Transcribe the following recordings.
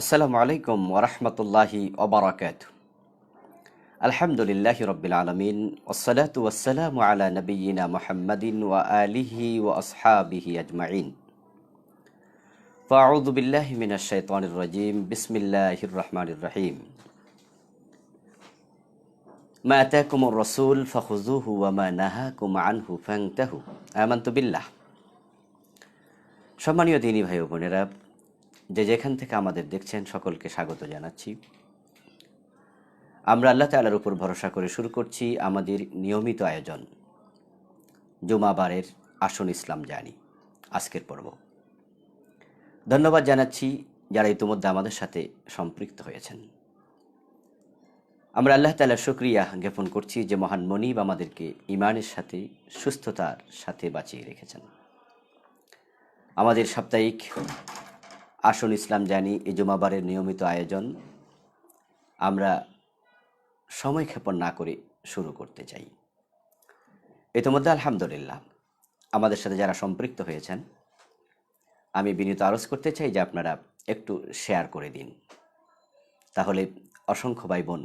আসসালামু আলাইকুম ওরহমতুল্লাহি ওবরাকাত। আলহামদুলিল্লাহি রব্বিল আলমিন ওসসালাতু ওয়াসসালামু আলা নবিয়িনা মুহাম্মাদিন ওয়া আলিহি ওয়া আসহাবিহি আজমাইন। ফাআউযু বিল্লাহি মিনাশ শাইতানির রাজিম। বিসমিল্লাহির রহমানির রহিম। মা আতাকুমুর রাসূল ফাখুযুহু ওয়া মা নাহাকুম আনহু ফান্তাহু। আমানতু বিল্লাহ। সম্মানীয় দিনী ভাই ও বোনেরা, যে যেখান থেকে আমাদের দেখছেন সকলকে স্বাগত জানাচ্ছি। আমরা আল্লাহ তাআলার উপর ভরসা করে শুরু করছি আমাদের নিয়মিত আয়োজন জুমাবারের আসন ইসলাম জানি আজকের পর্ব। ধন্যবাদ জানাচ্ছি যারা ইতিমধ্যে আমাদের সাথে সম্পৃক্ত হয়েছেন। আমরা আল্লাহ তাআলার শুকরিয়া জ্ঞাপন করছি যে মহান মনিব আমাদেরকে ঈমানের সাথে সুস্থতার সাথে বাঁচিয়ে রেখেছেন। আমাদের সাপ্তাহিক আসন ইসলাম জানি এই জুমাবারের নিয়মিত আয়োজন আমরা সময় ক্ষেপণ না করে শুরু করতে চাই। ইতিমধ্যে আলহামদুলিল্লাহ আমাদের সাথে যারা সম্পৃক্ত হয়েছেন, আমি বিনীত আরজ করতে চাই যে আপনারা একটু শেয়ার করে দিন, তাহলে অসংখ্য ভাই বোন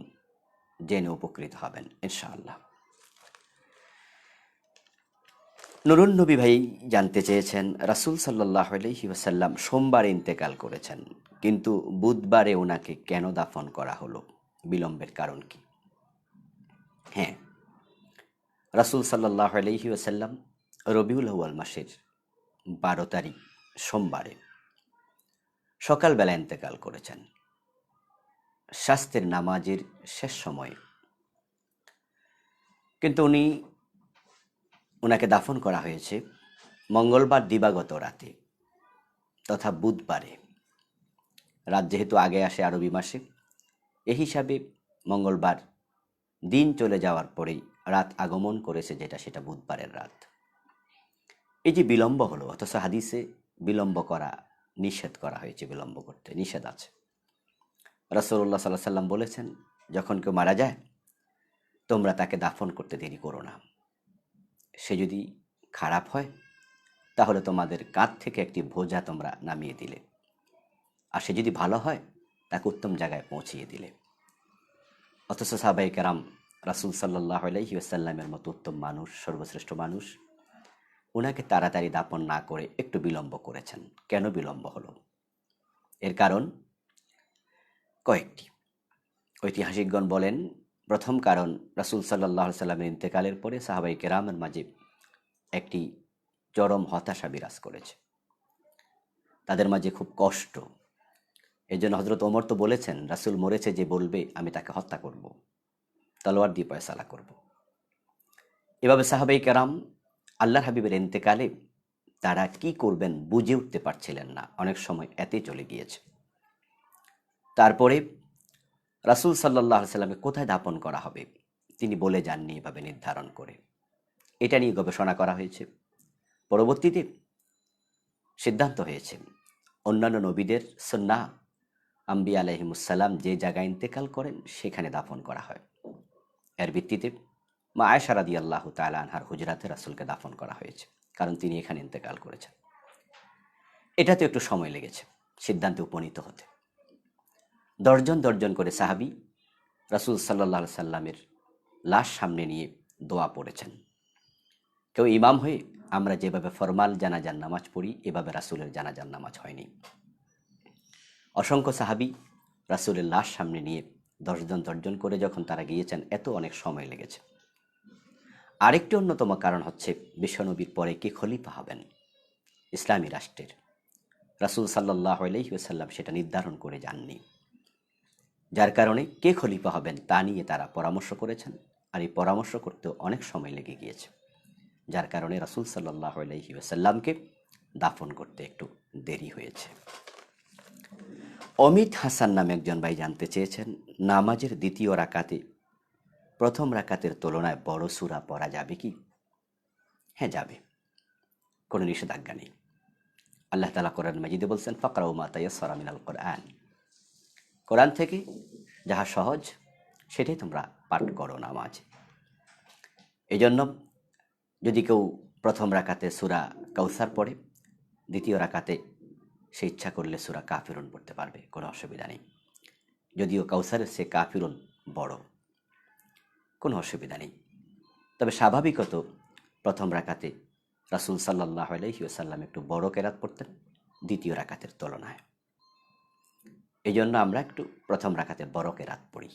জেনে উপকৃত হবেন ইনশাআল্লাহ। নুরুন নবী ভাই জানতে চেয়েছেন, রাসূল সাল্লাল্লাহু আলাইহি ওয়াসাল্লাম সোমবারে ইন্তেকাল করেছেন, কিন্তু বুধবারে ওনাকে কেন দাফন করা হলো? বিলম্বের কারণ কি? হ্যাঁ, রাসূল সাল্লাল্লাহু আলাইহি ওয়াসাল্লাম রবিউল আউয়াল মাসের 12 তারিখ সোমবারে সকালবেলা ইন্তেকাল করেছেন, শাস্তের নামাজের শেষ সময়ে। কিন্তু ওনাকে দাফন করা হয়েছে মঙ্গলবার দিবাগত রাতে তথা বুধবারে। রাত যেহেতু আগে আসে আরবি মাসে, এই হিসাবে মঙ্গলবার দিন চলে যাওয়ার পরেই রাত আগমন করেছে, সেটা বুধবারের রাত। এই যে বিলম্ব হলো, অথচ হাদিসে বিলম্ব করা নিষেধ করা হয়েছে, বিলম্ব করতে নিষেধ আছে। রাসূলুল্লাহ সাল্লাল্লাহু আলাইহি ওয়াসাল্লাম বলেছেন, যখন কেউ মারা যায় তোমরা তাকে দাফন করতে দেরি করো না। সে যদি খারাপ হয় তাহলে তোমাদের কাঁধ থেকে একটি বোঝা তোমরা নামিয়ে দিলে, আর সে যদি ভালো হয় তাকে উত্তম জায়গায় পৌঁছিয়ে দিলে। অথচ সাহাবায়ে কেরাম রাসূল সাল্লাল্লাহু আলাইহি ওয়াসাল্লামের মতো উত্তম মানুষ, সর্বশ্রেষ্ঠ মানুষ, ওনাকে তাড়াতাড়ি দাফন না করে একটু বিলম্ব করেছেন। কেন বিলম্ব হলো? এর কারণ কয়েকটি। ঐতিহাসিকগণ বলেন, প্রথম কারণ, রাসূল সাল্লাল্লাহু আলাইহি ওয়াসাল্লামের ইন্তেকালের পরে সাহাবায়ে কেরামের মাঝে একটি চরম হতাশা বিরাজ করেছে, তাদের মাঝে খুব কষ্ট। এই জন্য হযরত ওমর তো বলেছেন, রাসূল মরেছে, যে বলবে আমি তাকে হত্যা করব, তলোয়ার দিয়ে ফয়সালা করব। এভাবে সাহাবায়ে কেরাম আল্লাহর হাবিবের ইন্তেকালে তারা কি করবেন বুঝে উঠতে পারছিলেন না, অনেক সময় এতেই চলে গিয়েছে। তারপরে রাসূল সাল্লাল্লাহু আলাইহি ওয়াসাল্লামকে কোথায় দাফন করা হবে তিনি বলে যাননি এভাবে নির্ধারণ করে। এটা নিয়ে গবেষণা করা হয়েছে। পরবর্তীতে সিদ্ধান্ত হয়েছে অন্যান্য নবীদের সুন্নাহ, আম্বিয়া আলাইহিমুসসালাম যে জায়গায় ইন্তেকাল করেন সেখানে দাফন করা হয়। এর ভিত্তিতে মা আয়েশা রাদিয়াল্লাহু তাআলা আনহার হুজরাতে রাসূলকে দাফন করা হয়েছে, কারণ তিনি এখানে ইন্তেকাল করেছেন। এটাতে একটু সময় লেগেছে সিদ্ধান্তে উপনীত হতে। দর্জন করে সাহাবী রাসূল সাল্লাল্লাহু আলাইহি সাল্লামের লাশ সামনে নিয়ে দোয়া পড়েছেন। কেউ ইমাম হয়ে আমরা যেভাবে ফরমাল জানাজার নামাজ পড়ি, এভাবে রাসূলের জানাজার নামাজ হয়নি। অসংখ্য সাহাবী রাসূলের লাশ সামনে নিয়ে দর্জন করে যখন তারা গিয়েছেন, এত অনেক সময় লেগেছে। আরেকটি অন্যতম কারণ হচ্ছে, বিশ্বনবীর পরে কে খলিফা হবেন ইসলামী রাষ্ট্রের, রাসূল সাল্লাল্লাহু আলাইহি ওয়াসাল্লাম সেটা নির্ধারণ করে যাননি। যার কারণে কে খলিফা হবেন তা নিয়ে তারা পরামর্শ করেছেন, আর এই পরামর্শ করতেও অনেক সময় লেগে গিয়েছে। যার কারণে রাসূল সাল্লাল্লাহু আলাইহি ওয়াসাল্লামকে দাফন করতে একটু দেরি হয়েছে। অমিত হাসান নামে একজন ভাই জানতে চেয়েছেন, নামাজের দ্বিতীয় রাকাতে প্রথম রাকাতের তুলনায় বড় সূরা পড়া যাবে কি? হ্যাঁ, যাবে, কোনো নিষেধাজ্ঞা নেই। আল্লাহ তাআলা কোরআন মাজিদে বলছেন, ফাকরাউ মা তায়াসসারা মিনাল কুরআন, কোরআন থেকে যাহা সহজ সেটাই তোমরা পাঠ করো নামাজে। এই জন্য যদি কেউ প্রথম রাকাতে সূরা কাউসার পড়ে, দ্বিতীয় রাকাতে সে ইচ্ছা করলে সূরা কাফিরুন পড়তে পারবে, কোনো অসুবিধা নেই। যদিও কাউসারের সে কাফিরুন বড়, কোনো অসুবিধা নেই। তবে স্বাভাবিকত প্রথম রাকাতে রাসূল সাল্লাল্লাহু আলাইহি ওয়াসাল্লাম একটু বড় কেরাত পড়তেন দ্বিতীয় রাকাতের তুলনায়। এই জন্য আমরা একটু প্রথম রাকাতে বড় কেরাত পড়ি।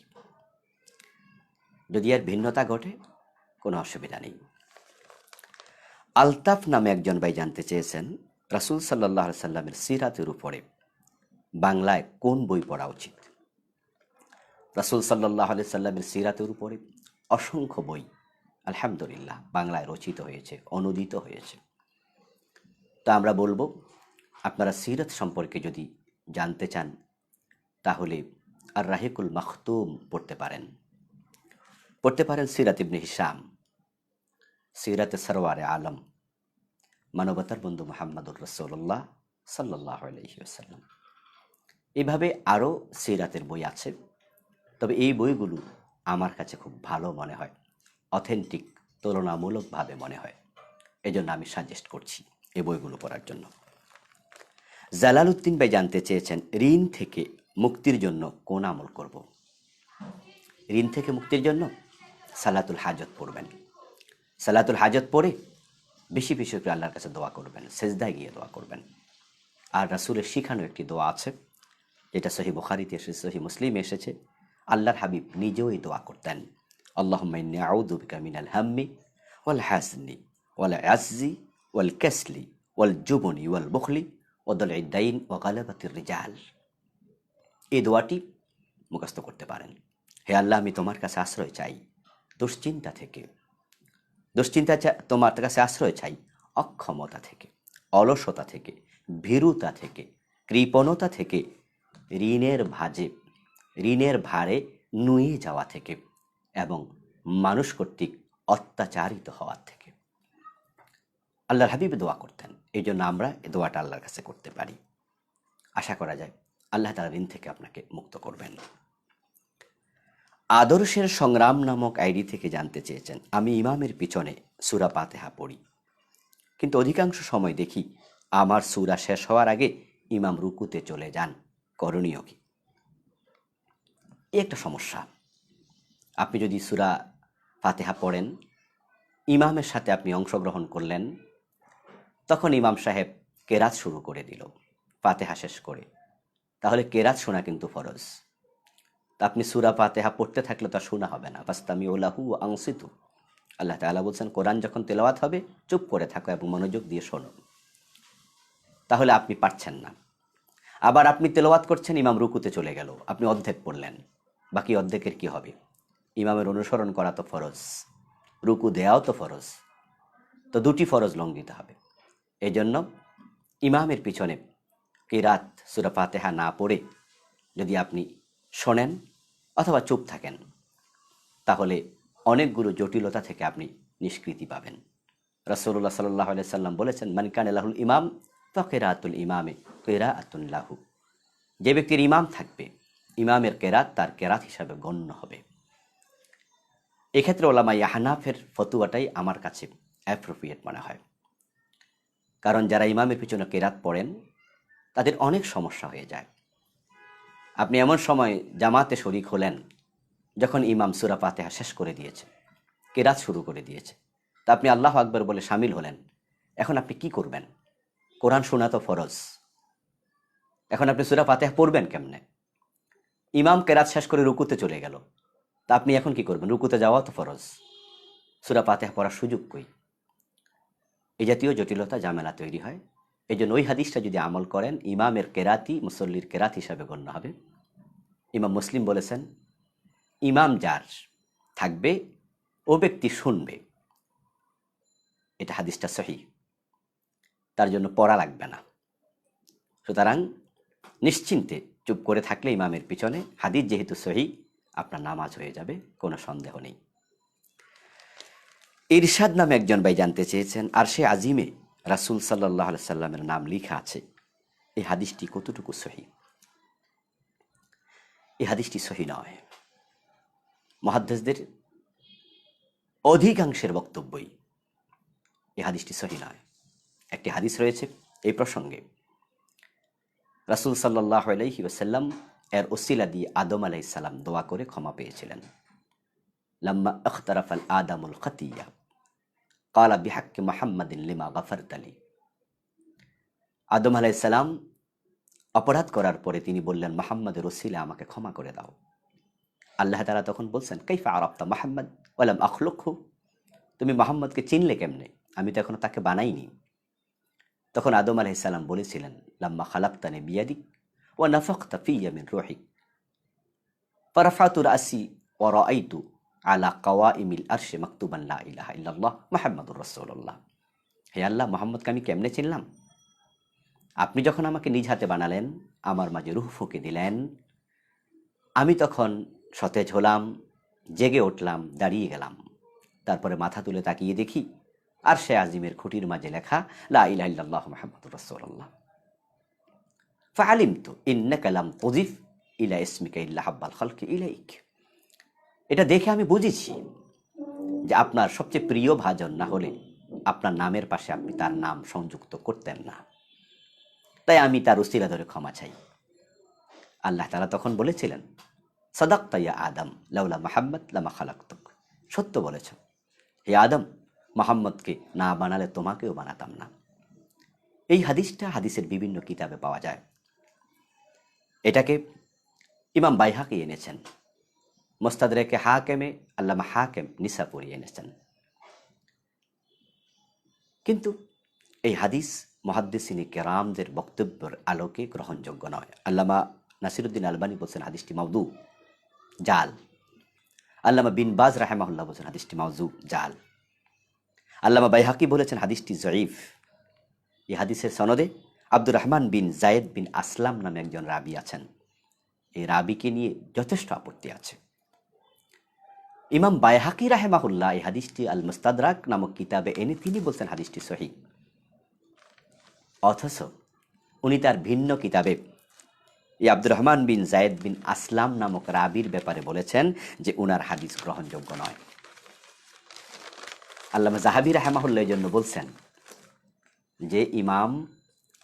যদি এর ভিন্নতা ঘটে কোনো অসুবিধা নেই। আলতাফ নামে একজন ভাই জানতে চেয়েছেন, রাসূল সাল্লাল্লাহু আলাইহি সাল্লামের সিরাতের উপরে বাংলায় কোন বই পড়া উচিত? রাসূল সাল্লাল্লাহু আলাইহি সাল্লামের সিরাতের উপরে অসংখ্য বই আলহামদুলিল্লাহ বাংলায় রচিত হয়েছে, অনুদিত হয়েছে। তা আমরা বলবো, আপনারা সিরাত সম্পর্কে যদি জানতে চান তাহলে আর রাহিকুল মাখতুম পড়তে পারেন সিরাত ইবনে হিশাম, সিরাতে সরওয়ারে আলম, মানবতার বন্ধু মুহাম্মদুর রাসূলুল্লাহ সাল্লাল্লাহু আলাইহি ওয়াসাল্লাম। এইভাবে আরও সিরাতের বই আছে, তবে এই বইগুলো আমার কাছে খুব ভালো মনে হয়, অথেন্টিক, তুলনামূলকভাবে মনে হয়। এজন্য আমি সাজেস্ট করছি এই বইগুলো পড়ার জন্য। জালালউদ্দিন ভাই জানতে চেয়েছেন, ঋণ থেকে মুক্তির জন্য কোন আমল করব? ঋণ থেকে মুক্তির জন্য সালাতুল হাজত পড়বেন। সালাতুল হাজত পড়ে বেশি বেশি করে আল্লাহর কাছে দোয়া করবেন, সেজদায় গিয়ে দোয়া করবেন। আর রাসূলের শিখানো একটি দোয়া আছে, যেটা সহিহ বুখারীতে এসেছে, সহিহ মুসলিমে এসেছে। আল্লাহর হাবিব নিজেও এই দোয়া করতেন, আল্লাহুম্মা ইন্নী আউযু বিকা মিনাল হাম্মি ওয়াল হাজনি ওয়াল আজজি ওয়াল কাসলি ওয়াল জুবনি ওয়াল বুখলি ওয়া দালঈদ দাইন ওয়া গালাবাতির রিজাল। এই দোয়াটি মুখস্থ করতে পারেন। হে আল্লাহ, আমি তোমার কাছে আশ্রয় চাই দুশ্চিন্তা থেকে, তোমার কাছে আশ্রয় চাই অক্ষমতা থেকে, অলসতা থেকে, ভীরুতা থেকে, কৃপণতা থেকে, ঋণের ভারে নুয়ে যাওয়া থেকে এবং মানুষ কর্তৃক অত্যাচারিত হওয়ার থেকে। আল্লাহর হাবিব দোয়া করতেন, এই জন্য আমরা এই দোয়াটা আল্লাহর কাছে করতে পারি। আশা করা যায় আল্লাহ তাআলা ঋণ থেকে আপনাকে মুক্ত করবেন। আদর্শের সংগ্রাম নামক আইডি থেকে জানতে চেয়েছেন, আমি ইমামের পিছনে সূরা ফাতিহা পড়ি, কিন্তু অধিকাংশ সময় দেখি আমার সূরা শেষ হওয়ার আগে ইমাম রুকুতে চলে যান, করণীয় কি? এই একটা সমস্যা। আপনি যদি সূরা ফাতিহা পড়েন, ইমামের সাথে আপনি অংশগ্রহণ করলেন, তখন ইমাম সাহেব কেরাত শুরু করে দিল ফাতিহা শেষ করে, তাহলে কেরাত শোনা কিন্তু ফরজ। তা আপনি সূরা ফাতিহা পড়তে থাকলে তো শোনা হবে না। ফাসতামিউ লাহু ওয়া আনসিতু, আল্লাহ তাআলা বলছেন কোরআন যখন তেলাওয়াত হবে চুপ করে থাকো এবং মনোযোগ দিয়ে শোনো। তাহলে আপনি পারছেন না। আবার আপনি তেলাওয়াত করছেন, ইমাম রুকুতে চলে গেল, আপনি অর্ধেক পড়লেন, বাকি অর্ধেকের কি হবে? ইমামের অনুসরণ করা তো ফরজ, রুকু দেওয়াও তো ফরজ, তো দুটি ফরজ লঙ্ঘিত হবে। এই জন্য ইমামের পিছনে কিরাত সূরা ফাতিহা না পড়ে যদি আপনি শোনেন অথবা চুপ থাকেন, তাহলে অনেকগুলো জটিলতা থেকে আপনি নিষ্কৃতি পাবেন। রাসূলুল্লাহ সাল্লাল্লাহু আলাইহি সাল্লাম বলেছেন, মান কানা লাহুল ইমাম ফাকিরাতুল ইমামে কিরাআতুন লাহু। যে ব্যক্তির ইমাম থাকবে, ইমামের কেরাত তার কেরাত হিসাবে গণ্য হবে। এক্ষেত্রে ওলামায়ে হানাফের ফতোয়াটাই আমার কাছে অ্যাপ্রোপ্রিয়েট মনে হয়, কারণ যারা ইমামের পিছনে কেরাত পড়েন তাদের অনেক সমস্যা হয়ে যায়। আপনি এমন সময় জামাতে শরীক হলেন যখন ইমাম সূরা ফাতিহা শেষ করে দিয়েছে, কেরাত শুরু করে দিয়েছে, তা আপনি আল্লাহু আকবার বলে শামিল হলেন। এখন আপনি কি করবেন? কোরআন শোনা তো ফরজ, এখন আপনি সূরা ফাতিহা পড়বেন কেমনে? ইমাম কেরাত শেষ করে রুকুতে চলে গেল, তা আপনি এখন কি করবেন? রুকুতে যাওয়া তো ফরজ, সূরা ফাতিহা পড়ার সুযোগ কই? এই জাতীয় জটিলতা ঝামেলা তৈরি হয়। এই জন্য ওই হাদিসটা যদি আমল করেন, ইমামের কেরাতি মুসল্লির কেরাত হিসাবে গণ্য হবে। ইমাম মুসলিম বলেছেন, ইমাম যার থাকবে ও ব্যক্তি শুনবে, এটা হাদিসটা সহিহ, তার জন্য পড়া লাগবে না। সুতরাং নিশ্চিন্তে চুপ করে থাকলে ইমামের পিছনে, হাদিস যেহেতু সহিহ, আপনার নামাজ হয়ে যাবে, কোনো সন্দেহ নেই। ইরশাদ নামে একজন ভাই জানতে চেয়েছেন, আরশে আজিমে রাসূল সাল্লাল্লাহু আলাইহি সাল্লামের নাম লেখা আছে, এই হাদিসটি কতটুকু সহিহ? এই হাদিসটি সহিহ নয়। মুহাদ্দিসদের অধিকাংশের বক্তব্যই এই হাদিসটি সহিহ নয়। একটি হাদিস রয়েছে এই প্রসঙ্গে, রাসূল সাল্লাল্লাহু আলাইহি ওয়াসাল্লাম এর ওসিলা দিয়ে আদম আলাইহিস সালাম দোয়া করে ক্ষমা পেয়েছিলেন। লাম্মা ইখতারাফাল আদামুল খাতিয়া ক্বালা বিহাক্কি মুহাম্মাদিন লিমা গাফারতা লি। আদম আলাইহিস সালাম অপরাধ করার পরে তিনি বললেন, মুহাম্মাদের ওসিলা আমাকে ক্ষমা করে দাও। আল্লাহ তাআলা তখন বলছেন, কাইফা আরাফতা মুহাম্মাদ ওয়া লাম আখলুকহু, তুমি মুহাম্মদকে চিনলে কেমনে, আমি তো এখনো তাকে বানাইনি। তখন আদম আলাইহিস সালাম বলেছিলেন, লাম্মা খালাকতানি বিয়াদিক ওয়া নাফাখতা ফিয়া মিন রূহিক ফারাফাতু রাসি ওয়া রাআইতু আলা কাওয়াইমিল আরশি মাকতুবান লা ইলাহা ইল্লাল্লাহ মুহাম্মাদুর রাসূলুল্লাহ। হে আল্লাহ, মুহাম্মদকে আমি কেমনে চিনলাম? আপনি যখন আমাকে নিজ হাতে বানালেন, আমার মাঝে রূহ ফুঁকে দিলেন, আমি তখন সতেজ হলাম, জেগে উঠলাম, দাঁড়িয়ে গেলাম। তারপরে মাথা তুলে তাকিয়ে দেখি আরশে আজিমের খুঁটির মাঝে লেখা লা ইলাহা ইল্লাল্লাহ মুহাম্মাদুর রাসূলুল্লাহ। ফাআলিমতু ইন্নাকা লাম তুযিফ ইলা ইসমিকা ইল্লা হাব্বাল খালকি ইলাইক। এটা দেখে আমি বুঝেছি যে আপনার সবচেয়ে প্রিয় ভাজন না হলে আপনার নামের পাশে আপনি তার নাম সংযুক্ত করতেন না। তাই আমি তার উসিলা ধরে ক্ষমা চাই। আল্লাহ তাআলা তখন বলেছিলেন, সাদাক্তা ইয়া আদম লাউলা মুহাম্মদ লামা খালাকতুক। সত্য বলেছ হে আদম, মুহাম্মদকে না বানালে তোমাকেও বানাতাম না। এই হাদিসটা হাদিসের বিভিন্ন কিতাবে পাওয়া যায়। এটাকে ইমাম বাইহাকি এনেছেন, মুস্তাদরাকে হাকিমে আল্লামা হাকিম নিসাপুরি এনেছেন। কিন্তু এই হাদিস মুহাদ্দিসিনে কেরামদের বক্তব্যের আলোকে গ্রহণযোগ্য নয়। আল্লামা নাসিরুদ্দিন আলবানী বলছেন হাদিসটি মাউদু, জাল। আল্লামা বিন বাজ রাহেমাহুল্লাহ বলছেন হাদিসটি মাউজু, জাল। আল্লামা বাইহাকি বলেছেন হাদিসটি জয়ীফ। এই হাদিসের সনদে আব্দুর রহমান বিন জায়েদ বিন আসলাম নামে একজন রাবি আছেন। এই রাবিকে নিয়ে যথেষ্ট আপত্তি আছে। ইমাম বাইহাকি রাহেমাহুল্লাহ এই হাদিসটি আল মুস্তাদরাক নামক কিতাবে এনে তিনি বলছেন হাদিসটি সহিহ। অথচ উনি তার ভিন্ন কিতাবে এই আব্দুর রহমান বিন জায়েদ বিন আসলাম নামক রাবির ব্যাপারে বলেছেন যে উনার হাদিস গ্রহণযোগ্য নয়। আল্লামা জাহাবি রাহেমাহুল্লাহ এই জন্য বলছেন যে ইমাম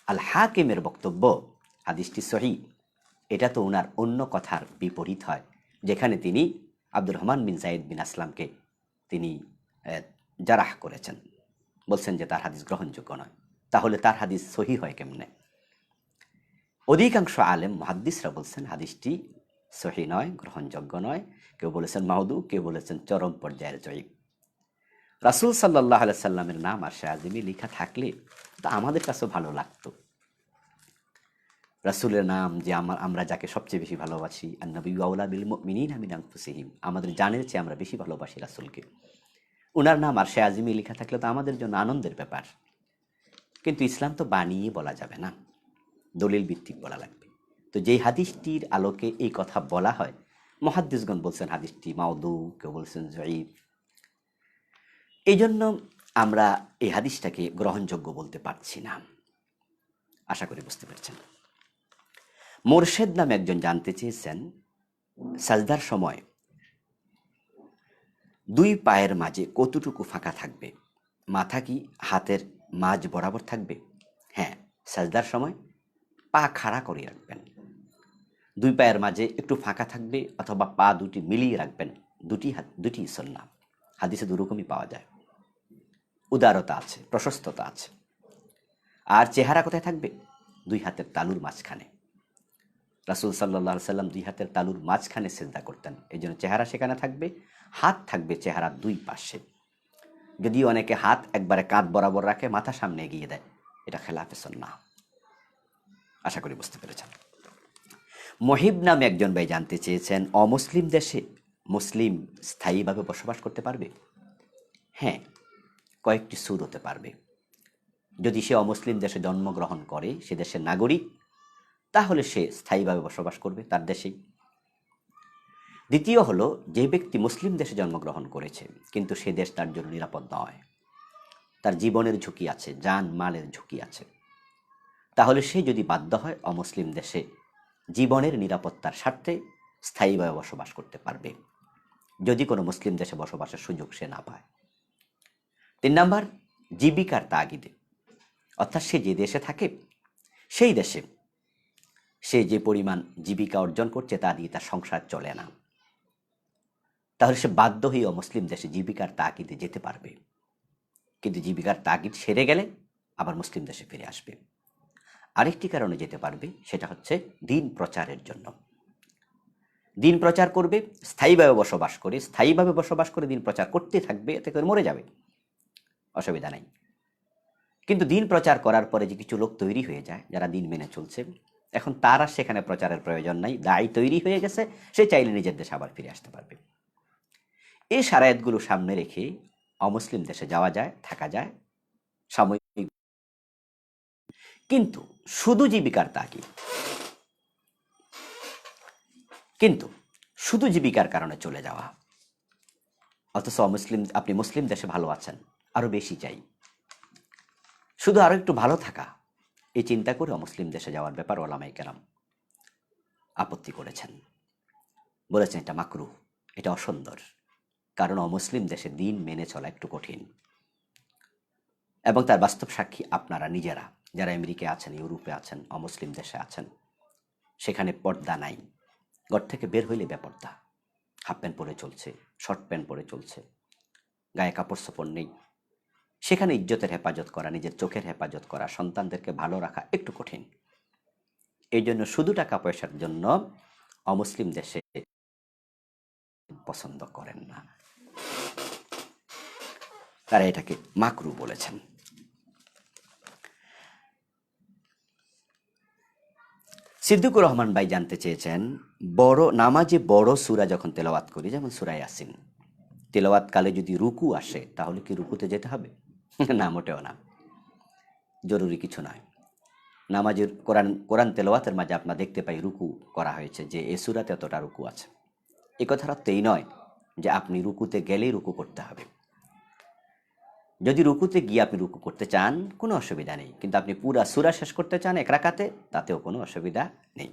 আল হাকিমের বক্তব্য হাদিসটি সহিহ, এটা তো উনার অন্য কথার বিপরীত হয়, যেখানে তিনি আব্দুর রহমান বিন জায়েদ বিন আসলামকে তিনি জারাহ করেছেন, বলছেন যে তার হাদিস গ্রহণযোগ্য নয়। তাহলে তার হাদিস সহিহ হয় কেমনে? অধিকাংশ আলেম মুহাদ্দিসরা বলছেন হাদিসটি সহিহ নয়, গ্রহণযোগ্য নয়। কেউ বলেছেন মাউদু, কেউ বলেছেন চরম পর্যায়ের জয়ীফ। রাসূল সাল্লাল্লাহু আলাইহি সাল্লামের নাম আরশে আজিমে লেখা থাকলে তা আমাদের কাছেও ভালো লাগতো। রাসূলের নাম যে আমরা যাকে সবচেয়ে বেশি ভালোবাসি, আন-নাবিয়্যু আওলা বিল মুমিনিনা মিন আনফুসিহিম, আমাদের জানের চেয়ে আমরা বেশি ভালোবাসি রাসূলকে। উনার নাম আরশে আজিমে লেখা থাকলে তো আমাদের জন্য আনন্দের ব্যাপার। কিন্তু ইসলাম তো বানিয়ে বলা যাবে না, দলিল ভিত্তিক বলা লাগবে। তো যেই হাদিসটির আলোকে এই কথা বলা হয়, মুহাদ্দিসগণ বলছেন হাদিসটি মাউদু, কেউ বলছেন জয়ীফ। এই জন্য আমরা এই হাদিসটাকে গ্রহণযোগ্য বলতে পারছি না। আশা করি বুঝতে পারছেন। মোরশেদ নামে একজন জানতে চেয়েছেন, সাজদার সময় দুই পায়ের মাঝে কতটুকু ফাঁকা থাকবে? মাথা কি হাতের মাঝ বরাবর থাকবে? হ্যাঁ, সাজদার সময় পা খাড়া করে রাখবেন, দুই পায়ের মাঝে একটু ফাঁকা থাকবে, অথবা পা দুটি মিলিয়ে রাখবেন। দুটি সুন্নাহ, হাদিসে দুরকমই পাওয়া যায়। উদারতা আছে, প্রশস্ততা আছে। আর চেহারা কোথায় থাকবে? দুই হাতের তালুর মাঝখানে। রাসূল সাল্লাল্লাহু আলাইহি সাল্লাম দুই হাতের তালুর মাঝখানে সিজদা করতেন, এই জন্য চেহারা সেখানে থাকবে। হাত থাকবে চেহারার দুই পাশে। যদিও অনেকে হাত একবারে কাঁধ বরাবর রাখে, মাথা সামনে এগিয়ে দেয়, এটা খেলাফে সুন্নাহ। আশা করি বুঝতে পেরেছেন। মহিব নামে একজন ভাই জানতে চেয়েছেন, অমুসলিম দেশে মুসলিম স্থায়ীভাবে বসবাস করতে পারবে? হ্যাঁ, কয়েকটি সূরতে পারবে। যদি সে অমুসলিম দেশে জন্মগ্রহণ করে, সে দেশের নাগরিক, তাহলে সে স্থায়ীভাবে বসবাস করবে তার দেশেই। দ্বিতীয় হলো, যে ব্যক্তি মুসলিম দেশে জন্মগ্রহণ করেছে কিন্তু সে দেশ তার জন্য নিরাপদ নয়, তার জীবনের ঝুঁকি আছে, জান মালের ঝুঁকি আছে, তাহলে সে যদি বাধ্য হয় অমুসলিম দেশে জীবনের নিরাপত্তার স্বার্থে স্থায়ীভাবে বসবাস করতে পারবে, যদি কোনো মুসলিম দেশে বসবাসের সুযোগ সে না পায়। 3 নাম্বার, জীবিকার তাগিদে, অর্থাৎ সে যে দেশে থাকে সেই দেশে সে যে পরিমাণ জীবিকা অর্জন করছে তা দিয়ে তার সংসার চলে না, তাহলে সে বাধ্য হয়ে অমুসলিম দেশে জীবিকার তাগিদে যেতে পারবে। কিন্তু জীবিকার তাগিদ সেরে গেলে আবার মুসলিম দেশে ফিরে আসবে। আরেকটি কারণে যেতে পারবে, সেটা হচ্ছে দিন প্রচারের জন্য। দিন প্রচার করবে, স্থায়ীভাবে বসবাস করে দিন প্রচার করতে থাকবে, এতে করে মরে যাবে, অসুবিধা নাই। কিন্তু দিন প্রচার করার পরে যে কিছু লোক তৈরি হয়ে যায় যারা দিন মেনে চলছে, এখন তার আর সেখানে প্রচারের প্রয়োজন নাই, দায়ী তৈরি হয়ে গেছে, সে চাইলে নিজের দেশে আবার ফিরে আসতে পারবে। এই শারায়াতগুলো সামনে রেখে অমুসলিম দেশে যাওয়া যায়, থাকা যায় সাময়িক। কিন্তু শুধু জীবিকার তাগিদ, কিন্তু শুধু জীবিকার কারণে চলে যাওয়া, অথচ আপনি মুসলিম দেশে ভালো আছেন, আরো বেশি চাই, শুধু আরো একটু ভালো থাকা, এই চিন্তা করে অমুসলিম দেশে যাওয়ার ব্যাপার ওলামায়ে কেরাম আপত্তি করেছেন, বলেছেন এটা মাকরুহ, এটা অসুন্দর। কারণ অমুসলিম দেশে দিন মেনে চলা একটু কঠিন, এবং তার বাস্তব সাক্ষী আপনারা নিজেরা, যারা আমেরিকায় আছেন, ইউরোপে আছেন, অমুসলিম দেশে আছেন, সেখানে পর্দা নাই, ঘর থেকে বের হইলে বেপর্দা, হাফ প্যান্ট পরে চলছে, শর্ট প্যান্ট পরে চলছে, গায়ে কাপড় চোপড় নেই। সেখানে ইজ্জতের হেফাজত করা, নিজের চোখের হেফাজত করা, সন্তানদেরকে ভালো রাখা একটু কঠিন। এই জন্য শুধু টাকা পয়সার জন্য অমুসলিম দেশে পছন্দ করেন না, তারা এটাকে মাকরুহ বলেছেন। সিদ্দিকুর রহমান ভাই জানতে চেয়েছেন, নামাজে বড় সূরা যখন তেলাওয়াত করি, যেমন সূরা ইয়াসিন, তেলাওয়াত কালে যদি রুকু আসে তাহলে কি রুকুতে যেতে হবে? না, মোটেও না, জরুরি কিছু নয়। নামাজের কোরআন তেলাওয়াতের মাঝে আপনার দেখতে পাই রুকু করা হয়েছে, যে এ সূরাতে এতটা রুকু আছে। এ কথার অর্থ এই নয় যে আপনি রুকুতে গেলেই রুকু করতে হবে। যদি রুকুতে গিয়ে আপনি রুকু করতে চান, কোনো অসুবিধা নেই, কিন্তু আপনি পুরা সূরা শেষ করতে চান এক রাকাতে, তাতেও কোনো অসুবিধা নেই।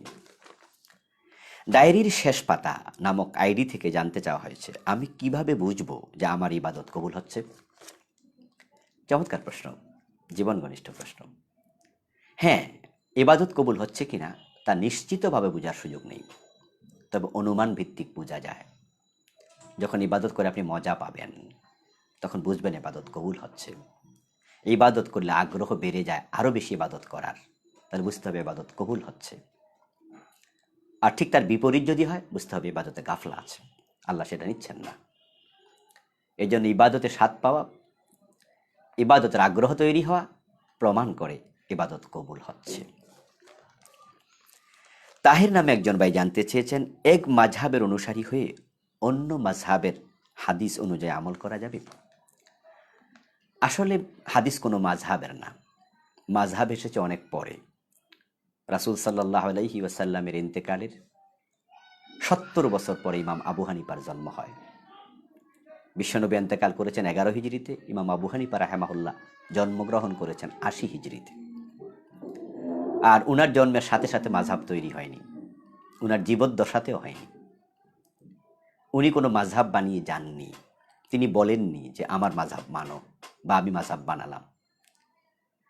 ডায়েরির শেষ পাতা নামক আইডি থেকে জানতে চাওয়া হয়েছে, আমি কিভাবে বুঝবো যে আমার ইবাদত কবুল হচ্ছে? চমৎকার প্রশ্ন, জীবন ঘনিষ্ঠ প্রশ্ন। হ্যাঁ, ইবাদত কবুল হচ্ছে কিনা তা নিশ্চিতভাবে বোঝার সুযোগ নেই, তবে অনুমান ভিত্তিক বোঝা যায়। যখন ইবাদত করে আপনি মজা পাবেন, তখন বুঝবেন ইবাদত কবুল হচ্ছে। ইবাদত করলে আগ্রহ বেড়ে যায় আরো বেশি ইবাদত করার, তাহলে বুঝতে হবে ইবাদত কবুল হচ্ছে। আর ঠিক তার বিপরীত যদি হয়, বুঝতে হবে ইবাদতে গাফলা আছে, আল্লাহ সেটা নিচ্ছেন না। এই জন্য ইবাদতে স্বাদ পাওয়া, ইবাদতের আগ্রহ তৈরি হওয়া প্রমাণ করে ইবাদত কবুল হচ্ছে। তাহির নামে একজন ভাই জানতে চেয়েছেন, এক মাযহাবের অনুসারী হয়ে অন্য মাযহাবের হাদিস অনুযায়ী আমল করা যাবে? আসলে হাদিস কোনো মাযহাবের না, মাযহাব এসেছে অনেক পরে। রাসূল সাল্লাল্লাহু আলাইহি ওয়াসাল্লামের ইন্তেকালের 70 বছর পরে ইমাম আবু হানিফার জন্ম হয়। বিশ্বনবী ইন্তেকাল করেছেন 11 হিজরিতে, ইমাম আবু হানিফা রাহিমাহুল্লাহ জন্মগ্রহণ করেছেন 80 হিজরিতে। আর উনার জন্মের সাথে সাথে মাযহাব তৈরি হয়নি, উনার জীবদ্দশাতেও হয়নি। উনি কোনো মাযহাব বানিয়ে যাননি, তিনি বলেননি যে আমার মাযহাব মানো বা আমি মাযহাব বানালাম।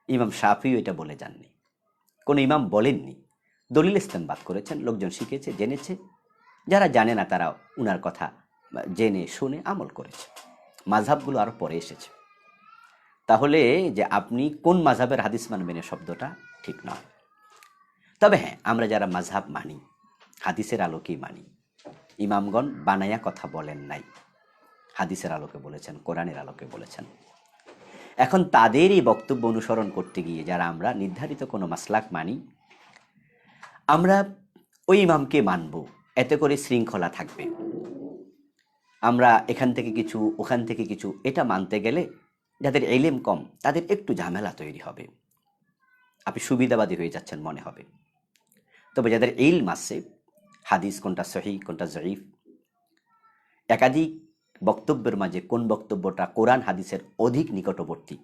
ইমাম শাফিও এটা বলে যাননি, কোনো ইমাম বলেননি। দলিল ইস্তেমবাত করেছেন, লোকজন শিখেছে, জেনেছে, যারা জানে না তারা উনার কথা জেনে শুনে আমল করেছে। মাযহাবগুলো আরো পরে এসেছে। তাহলে যে আপনি কোন মাযহাবের হাদিস মানবেন এ শব্দটা ঠিক নয়। তবে হ্যাঁ, আমরা যারা মাযহাব মানি, হাদিসের আলোকেই মানি। ইমামগণ বানায়া কথা বলেন নাই, হাদিসের আলোকে বলেছেন, কোরআনের আলোকে বলেছেন। এখন তাদের এই বক্তব্য অনুসরণ করতে গিয়ে যারা আমরা নির্ধারিত কোনো মাসলাক মানি, আমরা ওই ইমামকে মানব, এতে করে শৃঙ্খলা থাকবে। আমরা এখান থেকে কিছু ওখান থেকে কিছু, এটা মানতে গেলে যাদের ইলম কম তাদের একটু ঝামেলা তৈরি হবে, আপনি সুবিধাবাদী হয়ে যাচ্ছেন মনে হবে। তবে যাদের ইলম আছে, হাদিস কোনটা সহিহ কোনটা জয়ীফ, একাধিক বক্তব্যের মাঝে কোন বক্তব্যটা কোরআন হাদিসের অধিক নিকটবর্তী,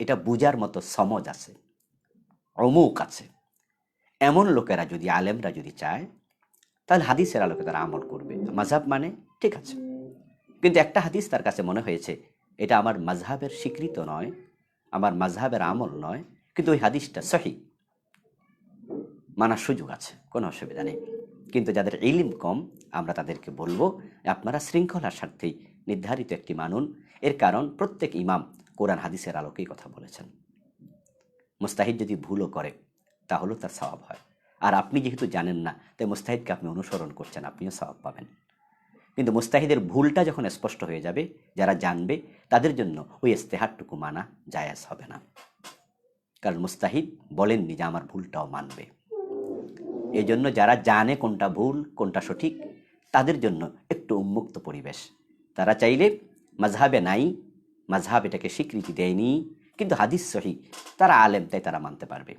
এটা বুঝার মতো সমজ আছে, অমুক আছে, এমন লোকেরা যদি, আলেমরা যদি চায়, তাহলে হাদিসের আলোকে তারা আমল করবে। মাযহাব মানে ঠিক আছে, কিন্তু একটা হাদিস তার কাছে মনে হয়েছে এটা আমার মাযহাবের স্বীকৃত নয়, আমার মাযহাবের আমল নয়, কিন্তু ওই হাদিসটা সহিহ, মানার সুযোগ আছে, কোনো অসুবিধা নেই। কিন্তু যাদের ইলম কম, আমরা তাদেরকে বলবো আপনারা শৃঙ্খলার স্বার্থেই নির্ধারিত একটি মানুন। এর কারণ প্রত্যেক ইমাম কোরআন হাদিসের আলোকেই কথা বলেছেন। মুস্তাহিদ যদি ভুলও করে তাহলেও তার সওয়াব হয়। আর আপনি যেহেতু জানেন না, তাই মুস্তাহিদকে আপনি অনুসরণ করছেন, আপনিও সওয়াব পাবেন। কিন্তু মুস্তাহিদের ভুলটা যখন স্পষ্ট হয়ে যাবে, যারা জানবে তাদের জন্য ওই ইস্তেহারটুকু মানা জায়েজ হবে না। কারণ মুস্তাহিদ বলেননি যে আমার ভুলটাও মানবে। এই জন্য যারা জানে কোনটা ভুল কোনটা সঠিক, তাদের জন্য একটু উন্মুক্ত পরিবেশ। তারা চাইলে মাযহাবে নাই, মাযহাব এটাকে স্বীকৃতি দেয়নি, কিন্তু হাদিস সহি, তারা আলেম, তাই তারা মানতে পারবে।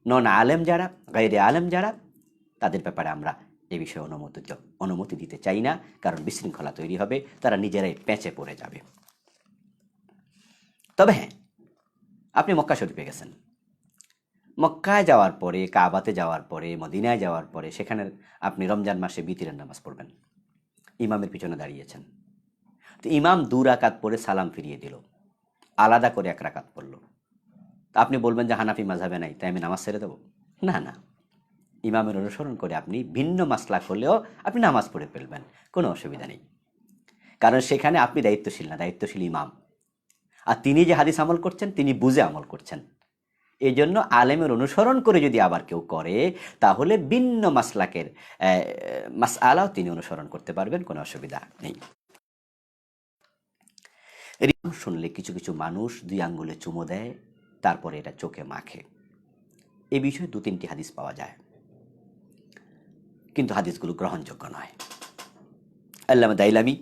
নন আলেম যারা, গায়রে আলেম যারা, তাদের ব্যাপারে আমরা এ বিষয়ে অনুমতি দিতে চাই না। কারণ বিশৃঙ্খলা তৈরি হবে, তারা নিজেরাই পেঁচে পড়ে যাবে। তবে হ্যাঁ, আপনি মক্কা শরীফে গেছেন, মক্কায় যাওয়ার পরে, কাবাতে যাওয়ার পরে, মদিনায় যাওয়ার পরে সেখানে আপনি রমজান মাসে বিতিরের নামাজ পড়বেন, ইমামের পিছনে দাঁড়িয়েছেন। তো ইমাম 2 রাকাত পড়ে সালাম ফিরিয়ে দিল, আলাদা করে 1 রাকাত পড়ল। তা আপনি বলবেন যে হানাফি মাযহাবে নাই, তাই আমি নামাজ ছেড়ে দেবো? না না, ইমামের অনুসরণ করে আপনি ভিন্ন মাসলাক হলেও আপনি নামাজ পড়ে ফেলবেন, কোনো অসুবিধা নেই। কারণ সেখানে আপনি দায়িত্বশীল না, দায়িত্বশীল ইমাম। আর তিনি যে হাদিস আমল করছেন, তিনি বুঝে আমল করছেন। এই জন্য আলেমের অনুসরণ করে যদি আবার কেউ করে, তাহলে ভিন্ন মাসলাকের মাসআলাও তিনি অনুসরণ করতে পারবেন, কোনো অসুবিধা নেই। শুনলে কিছু কিছু মানুষ 2 আঙ্গুলে চুমো দেয়, তারপরে এটা চোখে মাখে। এ বিষয়ে 2-3টি হাদিস পাওয়া যায়, কিন্তু হাদিসগুলো গ্রহণযোগ্য নয়। আল্লামা দাইলামি